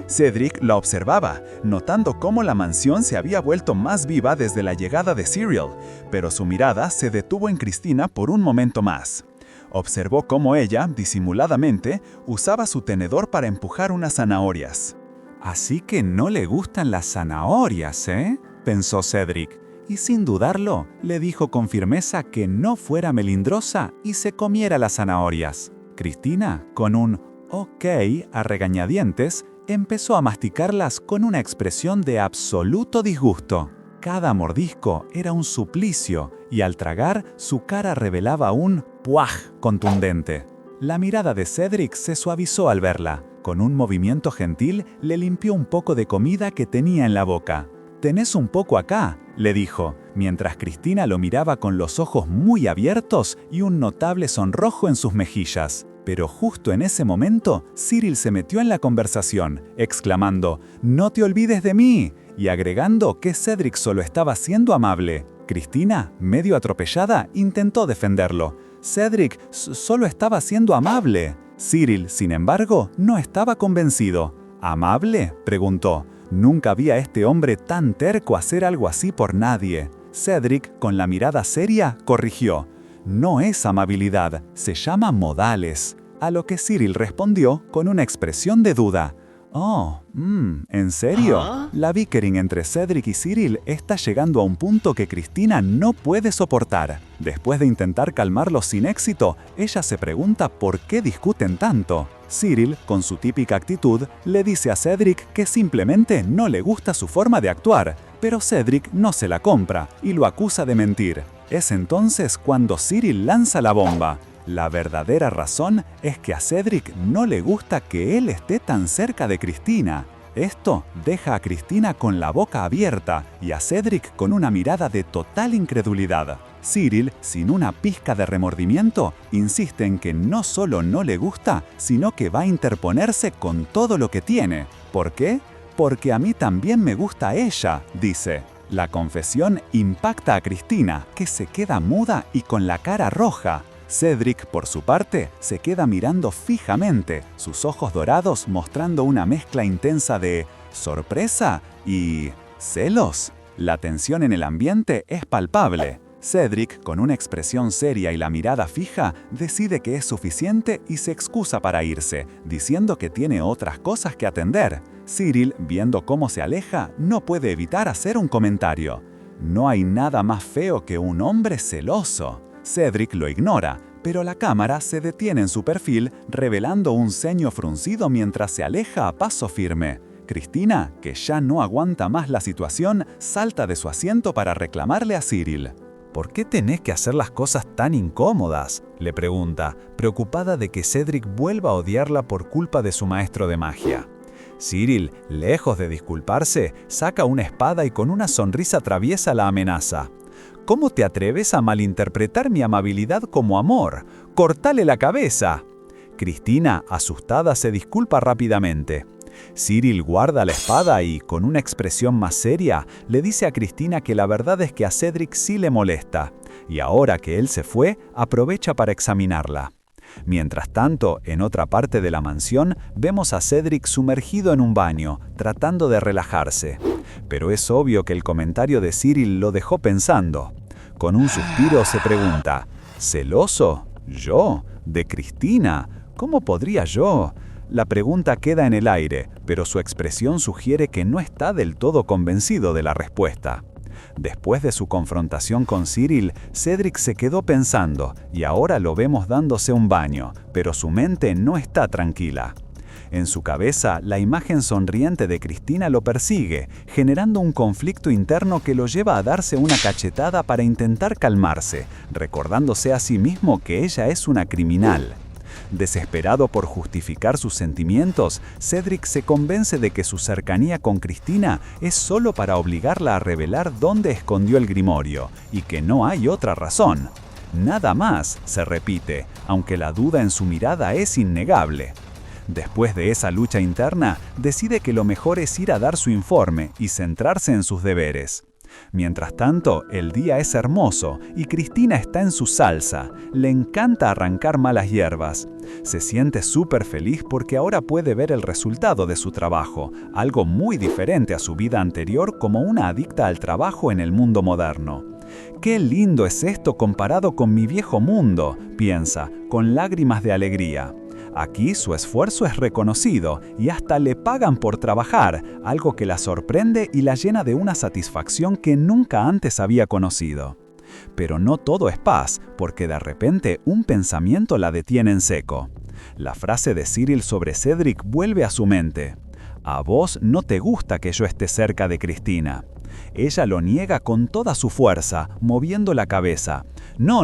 Speaker 1: Cedric la observaba, notando cómo la mansión se había vuelto más viva desde la llegada de Cyril, pero su mirada se detuvo en Cristina por un momento más. Observó cómo ella, disimuladamente, usaba su tenedor para empujar unas zanahorias.
Speaker 2: «Así que no le gustan las zanahorias, ¿eh?», pensó Cedric. Y sin dudarlo, le dijo con firmeza que no fuera melindrosa y se comiera las zanahorias. Cristina, con un «ok» a regañadientes, empezó a masticarlas con una expresión de absoluto disgusto. Cada mordisco era un suplicio y al tragar su cara revelaba un «puaj» contundente. La mirada de Cedric se suavizó al verla. Con un movimiento gentil le limpió un poco de comida que tenía en la boca. «¿Tenés un poco acá?», le dijo, mientras Cristina lo miraba con los ojos muy abiertos y un notable sonrojo en sus mejillas. Pero justo en ese momento, Cyril se metió en la conversación, exclamando «¡No te olvides de mí!» y agregando que Cedric solo estaba siendo amable. Cristina, medio atropellada, intentó defenderlo. «Cedric solo estaba siendo amable». Cyril, sin embargo, no estaba convencido. «¿Amable?», preguntó. Nunca vi a este hombre tan terco hacer algo así por nadie. Cedric, con la mirada seria, corrigió. «No es amabilidad, se llama modales». A lo que Cyril respondió con una expresión de duda. «Oh, ¿en serio?». La bickering entre Cedric y Cyril está llegando a un punto que Cristina no puede soportar. Después de intentar calmarlos sin éxito, ella se pregunta por qué discuten tanto. Cyril, con su típica actitud, le dice a Cedric que simplemente no le gusta su forma de actuar, pero Cedric no se la compra y lo acusa de mentir.
Speaker 1: Es entonces cuando Cyril lanza la bomba. La verdadera razón es que a Cedric no le gusta que él esté tan cerca de Cristina. Esto deja a Cristina con la boca abierta y a Cedric con una mirada de total incredulidad. Cyril, sin una pizca de remordimiento, insiste en que no solo no le gusta, sino que va a interponerse con todo lo que tiene. ¿Por qué? Porque a mí también me gusta ella, dice. La confesión impacta a Cristina, que se queda muda y con la cara roja. Cedric, por su parte, se queda mirando fijamente, sus ojos dorados mostrando una mezcla intensa de sorpresa y celos. La tensión en el ambiente es palpable. Cedric, con una expresión seria y la mirada fija, decide que es suficiente y se excusa para irse, diciendo que tiene otras cosas que atender. Cyril, viendo cómo se aleja, no puede evitar hacer un comentario. No hay nada más feo que un hombre celoso. Cedric lo ignora, pero la cámara se detiene en su perfil, revelando un ceño fruncido mientras se aleja a paso firme. Cristina, que ya no aguanta más la situación, salta de su asiento para reclamarle a Cyril.
Speaker 2: ¿Por qué tenés que hacer las cosas tan incómodas?, le pregunta, preocupada de que Cedric vuelva a odiarla por culpa de su maestro de magia. Cyril, lejos de disculparse, saca una espada y con una sonrisa traviesa la amenaza. ¿Cómo te atreves a malinterpretar mi amabilidad como amor? ¡Cortale la cabeza! Cristina, asustada, se disculpa rápidamente. Cyril guarda la espada y, con una expresión más seria, le dice a Cristina que la verdad es que a Cedric sí le molesta, y ahora que él se fue, aprovecha para examinarla. Mientras tanto, en otra parte de la mansión, vemos a Cedric sumergido en un baño, tratando de relajarse. Pero es obvio que el comentario de Cyril lo dejó pensando. Con un suspiro se pregunta, ¿celoso? ¿Yo? ¿De Cristina? ¿Cómo podría yo? La pregunta queda en el aire, pero su expresión sugiere que no está del todo convencido de la respuesta. Después de su confrontación con Cyril, Cedric se quedó pensando y ahora lo vemos dándose un baño, pero su mente no está tranquila. En su cabeza, la imagen sonriente de Cristina lo persigue, generando un conflicto interno que lo lleva a darse una cachetada para intentar calmarse, recordándose a sí mismo que ella es una criminal. Desesperado por justificar sus sentimientos, Cedric se convence de que su cercanía con Cristina es solo para obligarla a revelar dónde escondió el grimorio, y que no hay otra razón. Nada más, se repite, aunque la duda en su mirada es innegable. Después de esa lucha interna, decide que lo mejor es ir a dar su informe y centrarse en sus deberes. Mientras tanto, el día es hermoso y Cristina está en su salsa. Le encanta arrancar malas hierbas. Se siente súper feliz porque ahora puede ver el resultado de su trabajo, algo muy diferente a su vida anterior como una adicta al trabajo en el mundo moderno. ¡Qué lindo es esto comparado con mi viejo mundo!, piensa, con lágrimas de alegría. Aquí su esfuerzo es reconocido y hasta le pagan por trabajar, algo que la sorprende y la llena de una satisfacción que nunca antes había conocido. Pero no todo es paz, porque de repente un pensamiento la detiene en seco. La frase de Cyril sobre Cedric vuelve a su mente. A vos no te gusta que yo esté cerca de Cristina. Ella lo niega con toda su fuerza, moviendo la cabeza. No,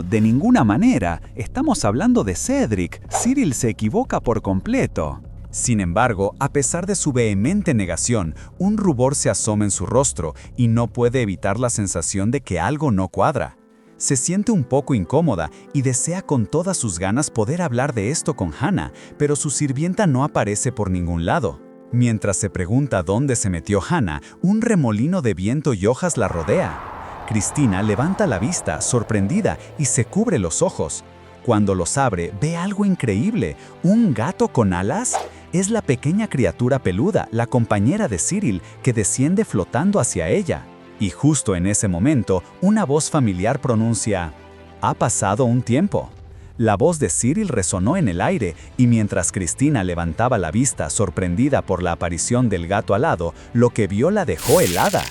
Speaker 2: de ninguna manera. Estamos hablando de Cedric. Cyril se equivoca por completo. Sin embargo, a pesar de su vehemente negación, un rubor se asoma en su rostro y no puede evitar la sensación de que algo no cuadra. Se siente un poco incómoda y desea con todas sus ganas poder hablar de esto con Hannah, pero su sirvienta no aparece por ningún lado. Mientras se pregunta dónde se metió Hannah, un remolino de viento y hojas la rodea. Cristina levanta la vista, sorprendida, y se cubre los ojos. Cuando los abre, ve algo increíble. ¿Un gato con alas? Es la pequeña criatura peluda, la compañera de Cyril, que desciende flotando hacia ella. Y justo en ese momento, una voz familiar pronuncia: «Ha pasado un tiempo». La voz de Cyril resonó en el aire, y mientras Cristina levantaba la vista sorprendida por la aparición del gato alado, lo que vio la dejó helada.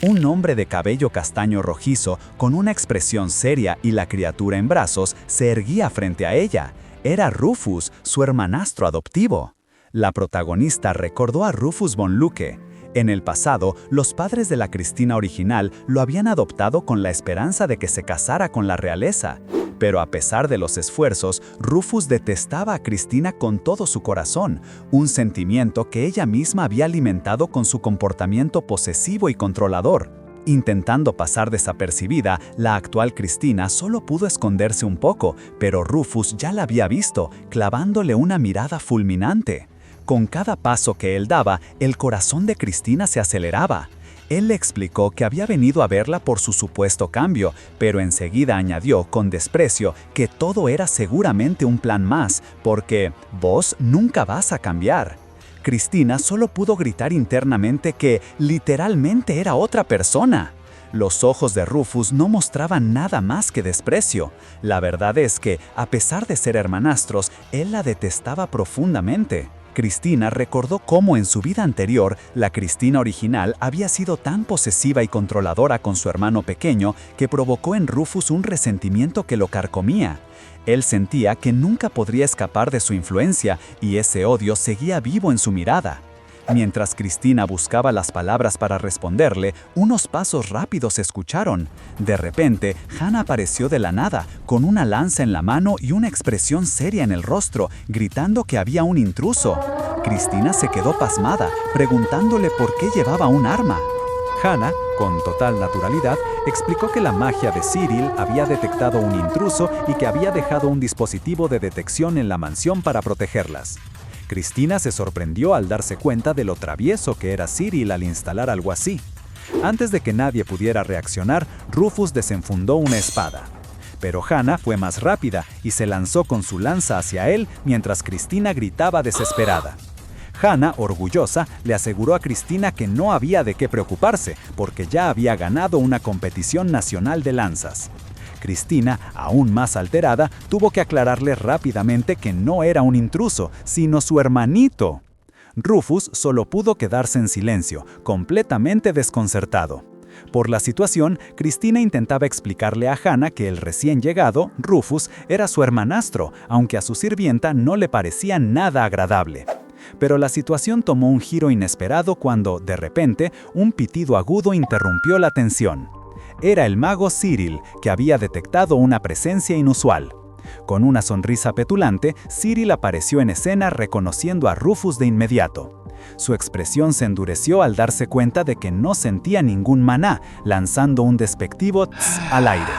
Speaker 2: Un hombre de cabello castaño rojizo, con una expresión seria y la criatura en brazos, se erguía frente a ella. Era Rufus, su hermanastro adoptivo. La protagonista recordó a Rufus von Lucke. En el pasado, los padres de la Cristina original lo habían adoptado con la esperanza de que se casara con la realeza. Pero a pesar de los esfuerzos, Rufus detestaba a Cristina con todo su corazón, un sentimiento que ella misma había alimentado con su comportamiento posesivo y controlador. Intentando pasar desapercibida, la actual Cristina solo pudo esconderse un poco, pero Rufus ya la había visto, clavándole una mirada fulminante. Con cada paso que él daba, el corazón de Cristina se aceleraba. Él le explicó que había venido a verla por su supuesto cambio, pero enseguida añadió con desprecio que todo era seguramente un plan más, porque vos nunca vas a cambiar. Cristina solo pudo gritar internamente que literalmente era otra persona. Los ojos de Rufus no mostraban nada más que desprecio. La verdad es que, a pesar de ser hermanastros, él la detestaba profundamente. Cristina recordó cómo en su vida anterior, la Cristina original había sido tan posesiva y controladora con su hermano pequeño que provocó en Rufus un resentimiento que lo carcomía. Él sentía que nunca podría escapar de su influencia y ese odio seguía vivo en su mirada. Mientras Cristina buscaba las palabras para responderle, unos pasos rápidos se escucharon. De repente, Hannah apareció de la nada, con una lanza en la mano y una expresión seria en el rostro, gritando que había un intruso. Cristina se quedó pasmada, preguntándole por qué llevaba un arma. Hannah, con total naturalidad, explicó que la magia de Cyril había detectado un intruso y que había dejado un dispositivo de detección en la mansión para protegerlas. Cristina se sorprendió al darse cuenta de lo travieso que era Cyril al instalar algo así. Antes de que nadie pudiera reaccionar, Rufus desenfundó una espada. Pero Hannah fue más rápida y se lanzó con su lanza hacia él mientras Cristina gritaba desesperada. Hannah, orgullosa, le aseguró a Cristina que no había de qué preocuparse porque ya había ganado una competición nacional de lanzas. Cristina, aún más alterada, tuvo que aclararle rápidamente que no era un intruso, sino su hermanito. Rufus solo pudo quedarse en silencio, completamente desconcertado. Por la situación, Cristina intentaba explicarle a Hannah que el recién llegado, Rufus, era su hermanastro, aunque a su sirvienta no le parecía nada agradable. Pero la situación tomó un giro inesperado cuando, de repente, un pitido agudo interrumpió la tensión. Era el mago Cyril, que había detectado una presencia inusual. Con una sonrisa petulante, Cyril apareció en escena reconociendo a Rufus de inmediato. Su expresión se endureció al darse cuenta de que no sentía ningún maná, lanzando un despectivo tss al aire.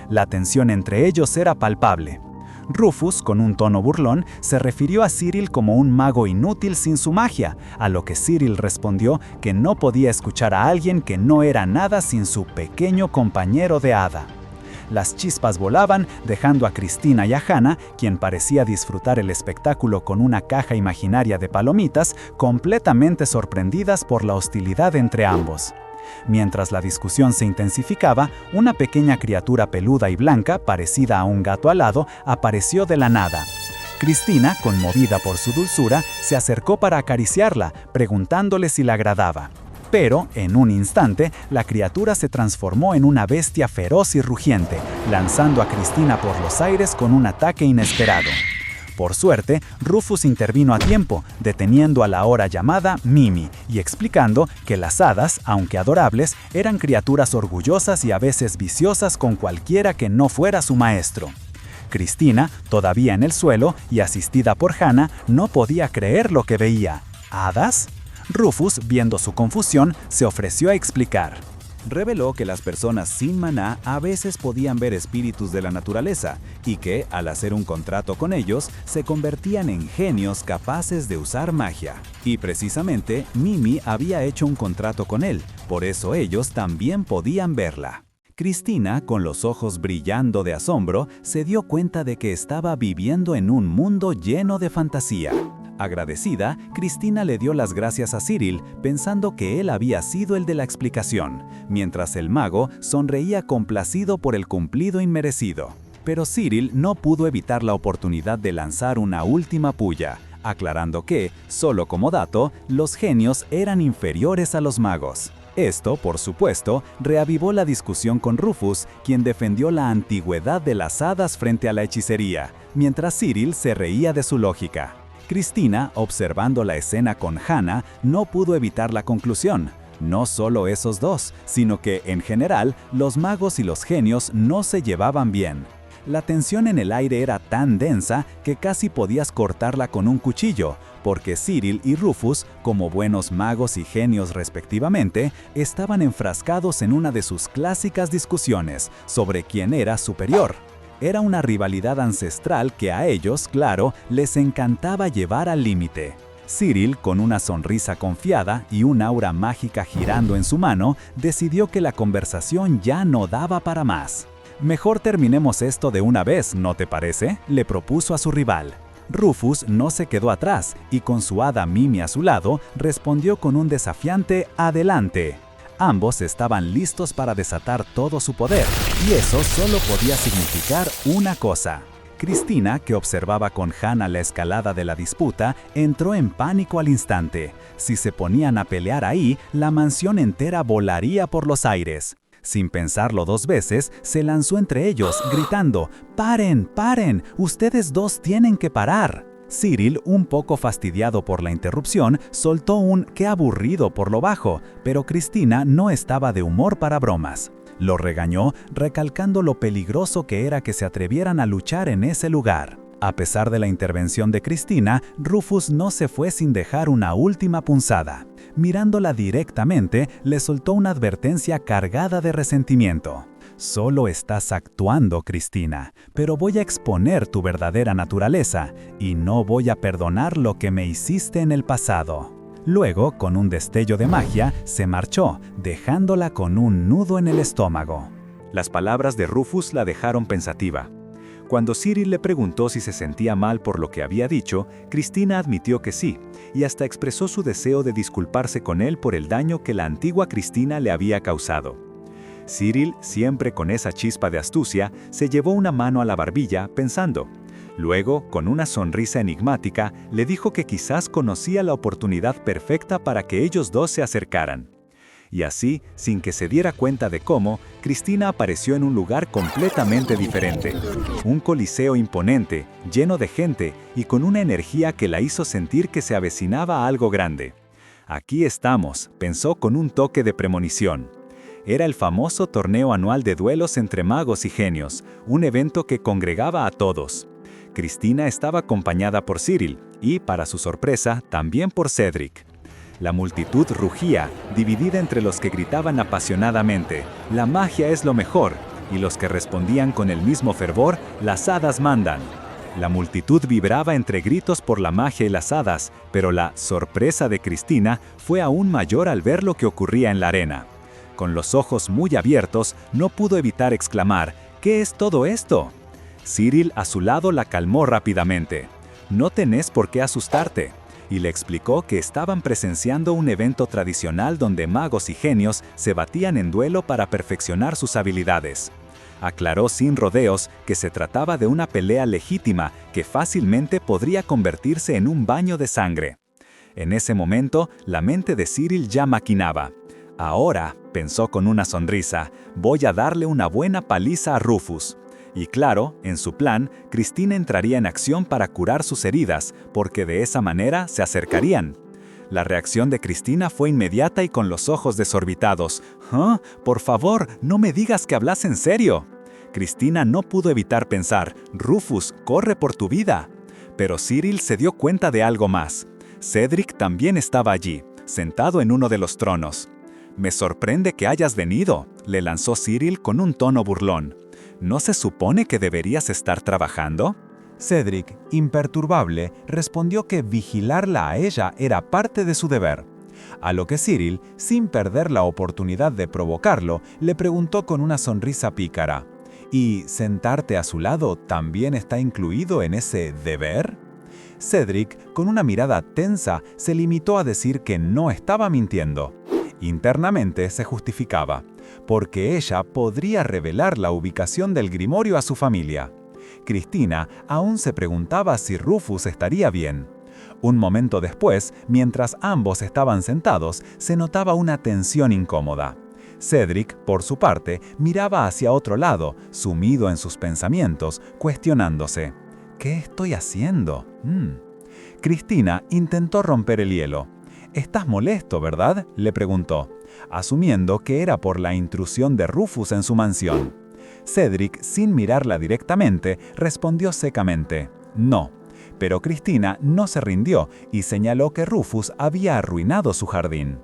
Speaker 2: La tensión entre ellos era palpable. Rufus, con un tono burlón, se refirió a Cyril como un mago inútil sin su magia, a lo que Cyril respondió que no podía escuchar a alguien que no era nada sin su pequeño compañero de hada. Las chispas volaban, dejando a Cristina y a Hannah, quien parecía disfrutar el espectáculo con una caja imaginaria de palomitas, completamente sorprendidas por la hostilidad entre ambos. Mientras la discusión se intensificaba, una pequeña criatura peluda y blanca, parecida a un gato alado, apareció de la nada. Cristina, conmovida por su dulzura, se acercó para acariciarla, preguntándole si la agradaba. Pero, en un instante, la criatura se transformó en una bestia feroz y rugiente, lanzando a Cristina por los aires con un ataque inesperado. Por suerte, Rufus intervino a tiempo, deteniendo a la ahora llamada Mimi y explicando que las hadas, aunque adorables, eran criaturas orgullosas y a veces viciosas con cualquiera que no fuera su maestro. Cristina, todavía en el suelo y asistida por Hannah, no podía creer lo que veía. ¿Hadas? Rufus, viendo su confusión, se ofreció a explicar. Reveló que las personas sin maná a veces podían ver espíritus de la naturaleza y que, al hacer un contrato con ellos, se convertían en genios capaces de usar magia. Y precisamente, Mimi había hecho un contrato con él, por eso ellos también podían verla. Cristina, con los ojos brillando de asombro, se dio cuenta de que estaba viviendo en un mundo lleno de fantasía. Agradecida, Cristina le dio las gracias a Cyril, pensando que él había sido el de la explicación, mientras el mago sonreía complacido por el cumplido inmerecido. Pero Cyril no pudo evitar la oportunidad de lanzar una última puya, aclarando que, solo como dato, los genios eran inferiores a los magos. Esto, por supuesto, reavivó la discusión con Rufus, quien defendió la antigüedad de las hadas frente a la hechicería, mientras Cyril se reía de su lógica.
Speaker 1: Cristina, observando la escena con Hannah, no pudo evitar la conclusión. No solo esos dos, sino que, en general, los magos y los genios no se llevaban bien. La tensión en el aire era tan densa que casi podías cortarla con un cuchillo, porque Cyril y Rufus, como buenos magos y genios respectivamente, estaban enfrascados en una de sus clásicas discusiones sobre quién era superior. Era una rivalidad ancestral que a ellos, claro, les encantaba llevar al límite. Cyril, con una sonrisa confiada y un aura mágica girando en su mano, decidió que la conversación ya no daba para más. «Mejor terminemos esto de una vez, ¿no te parece?», le propuso a su rival. Rufus no se quedó atrás y con su hada Mimi a su lado, respondió con un desafiante «adelante». Ambos estaban listos para desatar todo su poder, y eso solo podía significar una cosa. Cristina, que observaba con Hannah la escalada de la disputa, entró en pánico al instante. Si se ponían a pelear ahí, la mansión entera volaría por los aires. Sin pensarlo dos veces, se lanzó entre ellos, gritando: «¡Paren, paren! ¡Ustedes dos tienen que parar!». Cyril, un poco fastidiado por la interrupción, soltó un «qué aburrido» por lo bajo, pero Cristina no estaba de humor para bromas. Lo regañó, recalcando lo peligroso que era que se atrevieran a luchar en ese lugar. A pesar de la intervención de Cristina, Rufus no se fue sin dejar una última punzada. Mirándola directamente, le soltó una advertencia cargada de resentimiento. «Solo estás actuando, Cristina, pero voy a exponer tu verdadera naturaleza, y no voy a perdonar lo que me hiciste en el pasado». Luego, con un destello de magia, se marchó, dejándola con un nudo en el estómago. Las palabras de Rufus la dejaron pensativa. Cuando Cyril le preguntó si se sentía mal por lo que había dicho, Cristina admitió que sí, y hasta expresó su deseo de disculparse con él por el daño que la antigua Cristina le había causado. Cyril, siempre con esa chispa de astucia, se llevó una mano a la barbilla, pensando. Luego, con una sonrisa enigmática, le dijo que quizás conocía la oportunidad perfecta para que ellos dos se acercaran. Y así, sin que se diera cuenta de cómo, Cristina apareció en un lugar completamente diferente. Un coliseo imponente, lleno de gente y con una energía que la hizo sentir que se avecinaba algo grande. «Aquí estamos», pensó con un toque de premonición. Era el famoso torneo anual de duelos entre magos y genios, un evento que congregaba a todos. Cristina estaba acompañada por Cyril y, para su sorpresa, también por Cedric. La multitud rugía, dividida entre los que gritaban apasionadamente: «La magia es lo mejor», y los que respondían con el mismo fervor: «Las hadas mandan». La multitud vibraba entre gritos por la magia y las hadas, pero la sorpresa de Cristina fue aún mayor al ver lo que ocurría en la arena. Con los ojos muy abiertos, no pudo evitar exclamar: «¿Qué es todo esto?». Cyril a su lado la calmó rápidamente. «No tenés por qué asustarte», y le explicó que estaban presenciando un evento tradicional donde magos y genios se batían en duelo para perfeccionar sus habilidades. Aclaró sin rodeos que se trataba de una pelea legítima que fácilmente podría convertirse en un baño de sangre. En ese momento, la mente de Cyril ya maquinaba. «Ahora», pensó con una sonrisa, «voy a darle una buena paliza a Rufus». Y claro, en su plan, Cristina entraría en acción para curar sus heridas, porque de esa manera se acercarían. La reacción de Cristina fue inmediata y con los ojos desorbitados. «¿Ah? Por favor, no me digas que hablas en serio». Cristina no pudo evitar pensar: «Rufus, corre por tu vida». Pero Cyril se dio cuenta de algo más. Cedric también estaba allí, sentado en uno de los tronos. «Me sorprende que hayas venido», le lanzó Cyril con un tono burlón. «¿No se supone que deberías estar trabajando?».
Speaker 2: Cedric, imperturbable, respondió que vigilarla a ella era parte de su deber. A lo que Cyril, sin perder la oportunidad de provocarlo, le preguntó con una sonrisa pícara: «¿Y sentarte a su lado también está incluido en ese deber?». Cedric, con una mirada tensa, se limitó a decir que no estaba mintiendo. Internamente se justificaba, porque ella podría revelar la ubicación del grimorio a su familia. Cristina aún se preguntaba si Rufus estaría bien. Un momento después, mientras ambos estaban sentados, se notaba una tensión incómoda. Cedric, por su parte, miraba hacia otro lado, sumido en sus pensamientos, cuestionándose: «¿Qué estoy haciendo?».
Speaker 1: Cristina intentó romper el hielo. «¿Estás molesto, verdad?», le preguntó, asumiendo que era por la intrusión de Rufus en su mansión. Cedric, sin mirarla directamente, respondió secamente, «No». Pero Cristina no se rindió y señaló que Rufus había arruinado su jardín.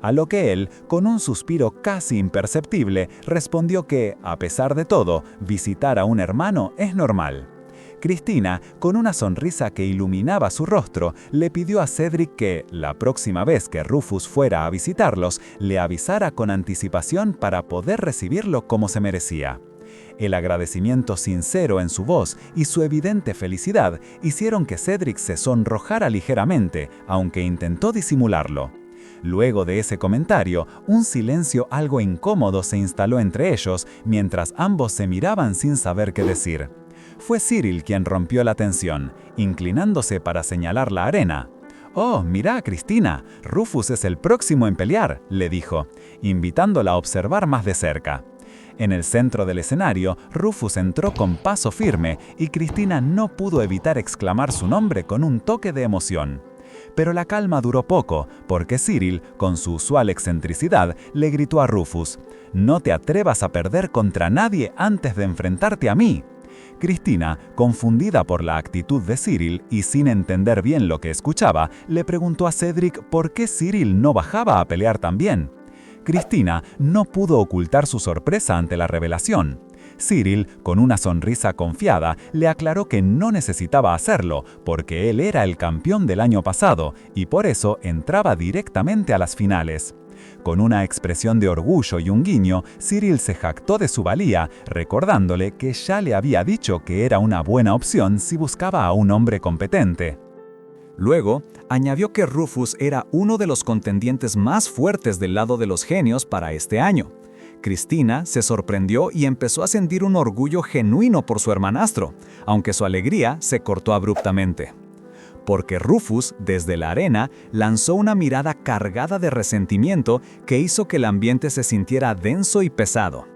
Speaker 1: A lo que él, con un suspiro casi imperceptible, respondió que, a pesar de todo, visitar a un hermano es normal. Cristina, con una sonrisa que iluminaba su rostro, le pidió a Cedric que, la próxima vez que Rufus fuera a visitarlos, le avisara con anticipación para poder recibirlo como se merecía. El agradecimiento sincero en su voz y su evidente felicidad hicieron que Cedric se sonrojara ligeramente, aunque intentó disimularlo. Luego de ese comentario, un silencio algo incómodo se instaló entre ellos, mientras ambos se miraban sin saber qué decir. Fue Cyril quien rompió la tensión, inclinándose para señalar la arena. «Oh, mira, Cristina, Rufus es el próximo en pelear», le dijo, invitándola a observar más de cerca. En el centro del escenario, Rufus entró con paso firme y Cristina no pudo evitar exclamar su nombre con un toque de emoción. Pero la calma duró poco, porque Cyril, con su usual excentricidad, le gritó a Rufus: «No te atrevas a perder contra nadie antes de enfrentarte a mí». Cristina, confundida por la actitud de Cyril y sin entender bien lo que escuchaba, le preguntó a Cedric por qué Cyril no bajaba a pelear también. Cristina no pudo ocultar su sorpresa ante la revelación. Cyril, con una sonrisa confiada, le aclaró que no necesitaba hacerlo, porque él era el campeón del año pasado y por eso entraba directamente a las finales. Con una expresión de orgullo y un guiño, Cyril se jactó de su valía, recordándole que ya le había dicho que era una buena opción si buscaba a un hombre competente. Luego, añadió que Rufus era uno de los contendientes más fuertes del lado de los genios para este año. Cristina se sorprendió y empezó a sentir un orgullo genuino por su hermanastro, aunque su alegría se cortó abruptamente. Porque Rufus, desde la arena, lanzó una mirada cargada de resentimiento que hizo que el ambiente se sintiera denso y pesado.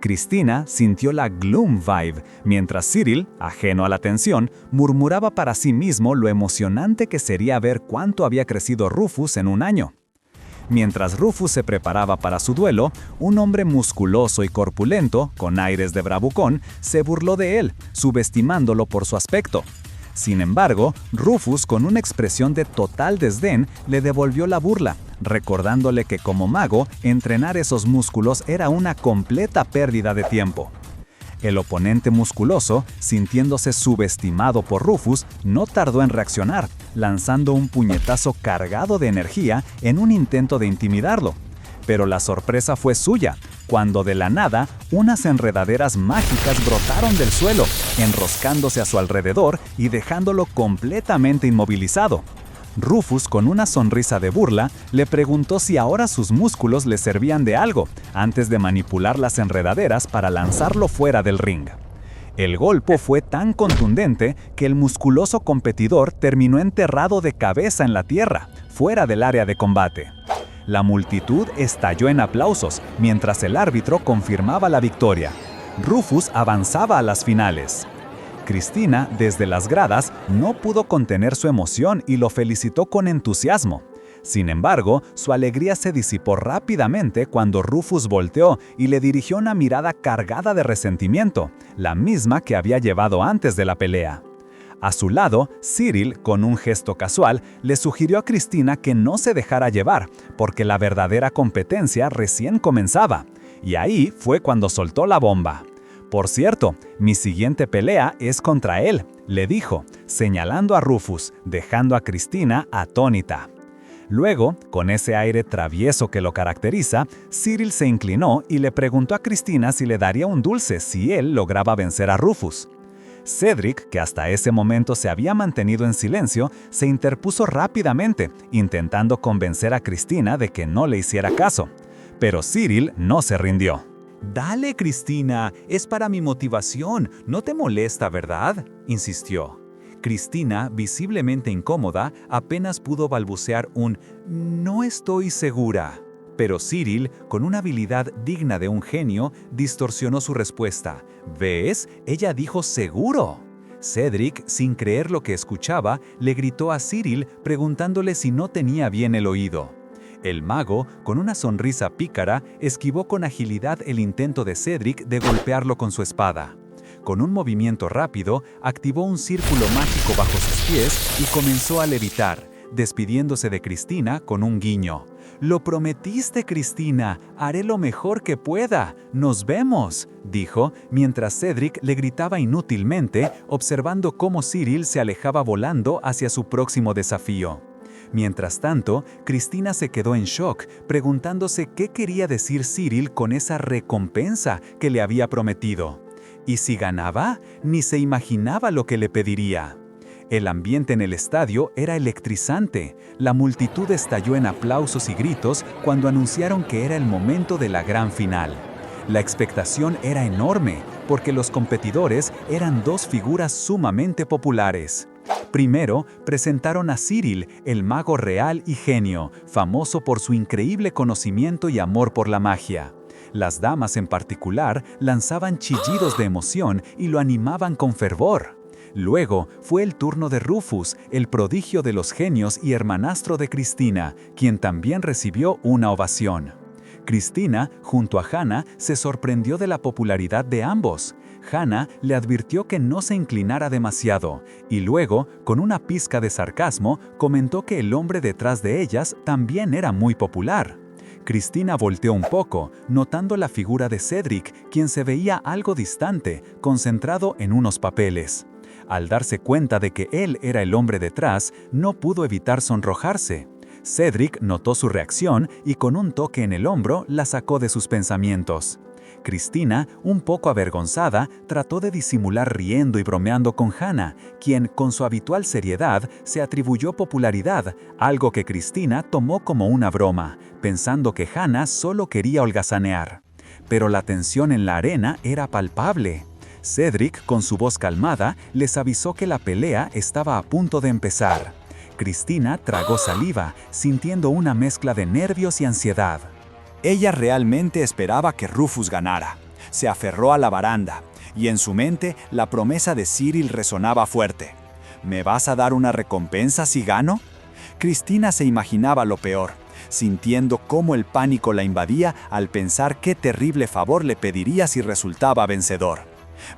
Speaker 1: Cristina sintió la gloom vibe, mientras Cyril, ajeno a la tensión, murmuraba para sí mismo lo emocionante que sería ver cuánto había crecido Rufus en un año. Mientras Rufus se preparaba para su duelo, un hombre musculoso y corpulento, con aires de bravucón, se burló de él, subestimándolo por su aspecto. Sin embargo, Rufus, con una expresión de total desdén, le devolvió la burla, recordándole que como mago, entrenar esos músculos era una completa pérdida de tiempo. El oponente musculoso, sintiéndose subestimado por Rufus, no tardó en reaccionar, lanzando un puñetazo cargado de energía en un intento de intimidarlo. Pero la sorpresa fue suya, cuando de la nada, unas enredaderas mágicas brotaron del suelo, enroscándose a su alrededor y dejándolo completamente inmovilizado. Rufus, con una sonrisa de burla, le preguntó si ahora sus músculos le servían de algo, antes de manipular las enredaderas para lanzarlo fuera del ring. El golpe fue tan contundente que el musculoso competidor terminó enterrado de cabeza en la tierra, fuera del área de combate. La multitud estalló en aplausos, mientras el árbitro confirmaba la victoria. Rufus avanzaba a las finales. Cristina, desde las gradas, no pudo contener su emoción y lo felicitó con entusiasmo. Sin embargo, su alegría se disipó rápidamente cuando Rufus volteó y le dirigió una mirada cargada de resentimiento, la misma que había llevado antes de la pelea. A su lado, Cyril, con un gesto casual, le sugirió a Cristina que no se dejara llevar, porque la verdadera competencia recién comenzaba. Y ahí fue cuando soltó la bomba. «Por cierto, mi siguiente pelea es contra él», le dijo, señalando a Rufus, dejando a Cristina atónita. Luego, con ese aire travieso que lo caracteriza, Cyril se inclinó y le preguntó a Cristina si le daría un dulce si él lograba vencer a Rufus. Cedric, que hasta ese momento se había mantenido en silencio, se interpuso rápidamente, intentando convencer a Cristina de que no le hiciera caso. Pero Cyril no se rindió. «Dale, Cristina, es para mi motivación, no te molesta, ¿verdad?», insistió. Cristina, visiblemente incómoda, apenas pudo balbucear un «no estoy segura». Pero Cyril, con una habilidad digna de un genio, distorsionó su respuesta. «¿Ves? Ella dijo seguro». Cedric, sin creer lo que escuchaba, le gritó a Cyril preguntándole si no tenía bien el oído. El mago, con una sonrisa pícara, esquivó con agilidad el intento de Cedric de golpearlo con su espada. Con un movimiento rápido, activó un círculo mágico bajo sus pies y comenzó a levitar, despidiéndose de Cristina con un guiño. «Lo prometiste, Cristina, haré lo mejor que pueda. ¡Nos vemos!», dijo, mientras Cedric le gritaba inútilmente, observando cómo Cyril se alejaba volando hacia su próximo desafío. Mientras tanto, Cristina se quedó en shock, preguntándose qué quería decir Cyril con esa recompensa que le había prometido. ¿Y si ganaba? Ni se imaginaba lo que le pediría. El ambiente en el estadio era electrizante. La multitud estalló en aplausos y gritos cuando anunciaron que era el momento de la gran final. La expectación era enorme, porque los competidores eran dos figuras sumamente populares. Primero, presentaron a Cyril, el mago real y genio, famoso por su increíble conocimiento y amor por la magia. Las damas en particular lanzaban chillidos de emoción y lo animaban con fervor. Luego fue el turno de Rufus, el prodigio de los genios y hermanastro de Cristina, quien también recibió una ovación. Cristina, junto a Hannah, se sorprendió de la popularidad de ambos. Hannah le advirtió que no se inclinara demasiado, y luego, con una pizca de sarcasmo, comentó que el hombre detrás de ellas también era muy popular. Cristina volteó un poco, notando la figura de Cedric, quien se veía algo distante, concentrado en unos papeles. Al darse cuenta de que él era el hombre detrás, no pudo evitar sonrojarse. Cedric notó su reacción y con un toque en el hombro la sacó de sus pensamientos. Cristina, un poco avergonzada, trató de disimular riendo y bromeando con Hannah, quien, con su habitual seriedad, se atribuyó popularidad, algo que Cristina tomó como una broma, pensando que Hannah solo quería holgazanear. Pero la tensión en la arena era palpable. Cedric, con su voz calmada, les avisó que la pelea estaba a punto de empezar. Cristina tragó saliva, sintiendo una mezcla de nervios y ansiedad.
Speaker 2: Ella realmente esperaba que Rufus ganara. Se aferró a la baranda, y en su mente la promesa de Cyril resonaba fuerte. ¿Me vas a dar una recompensa si gano? Cristina se imaginaba lo peor, sintiendo cómo el pánico la invadía al pensar qué terrible favor le pediría si resultaba vencedor.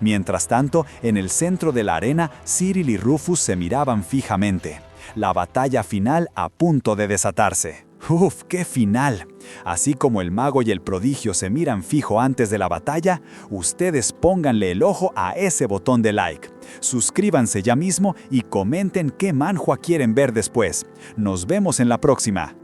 Speaker 2: Mientras tanto, en el centro de la arena, Cyril y Rufus se miraban fijamente. La batalla final a punto de desatarse. ¡Uf, qué final! Así como el mago y el prodigio se miran fijo antes de la batalla, ustedes pónganle el ojo a ese botón de like. Suscríbanse ya mismo y comenten qué manhwa quieren ver después. Nos vemos en la próxima.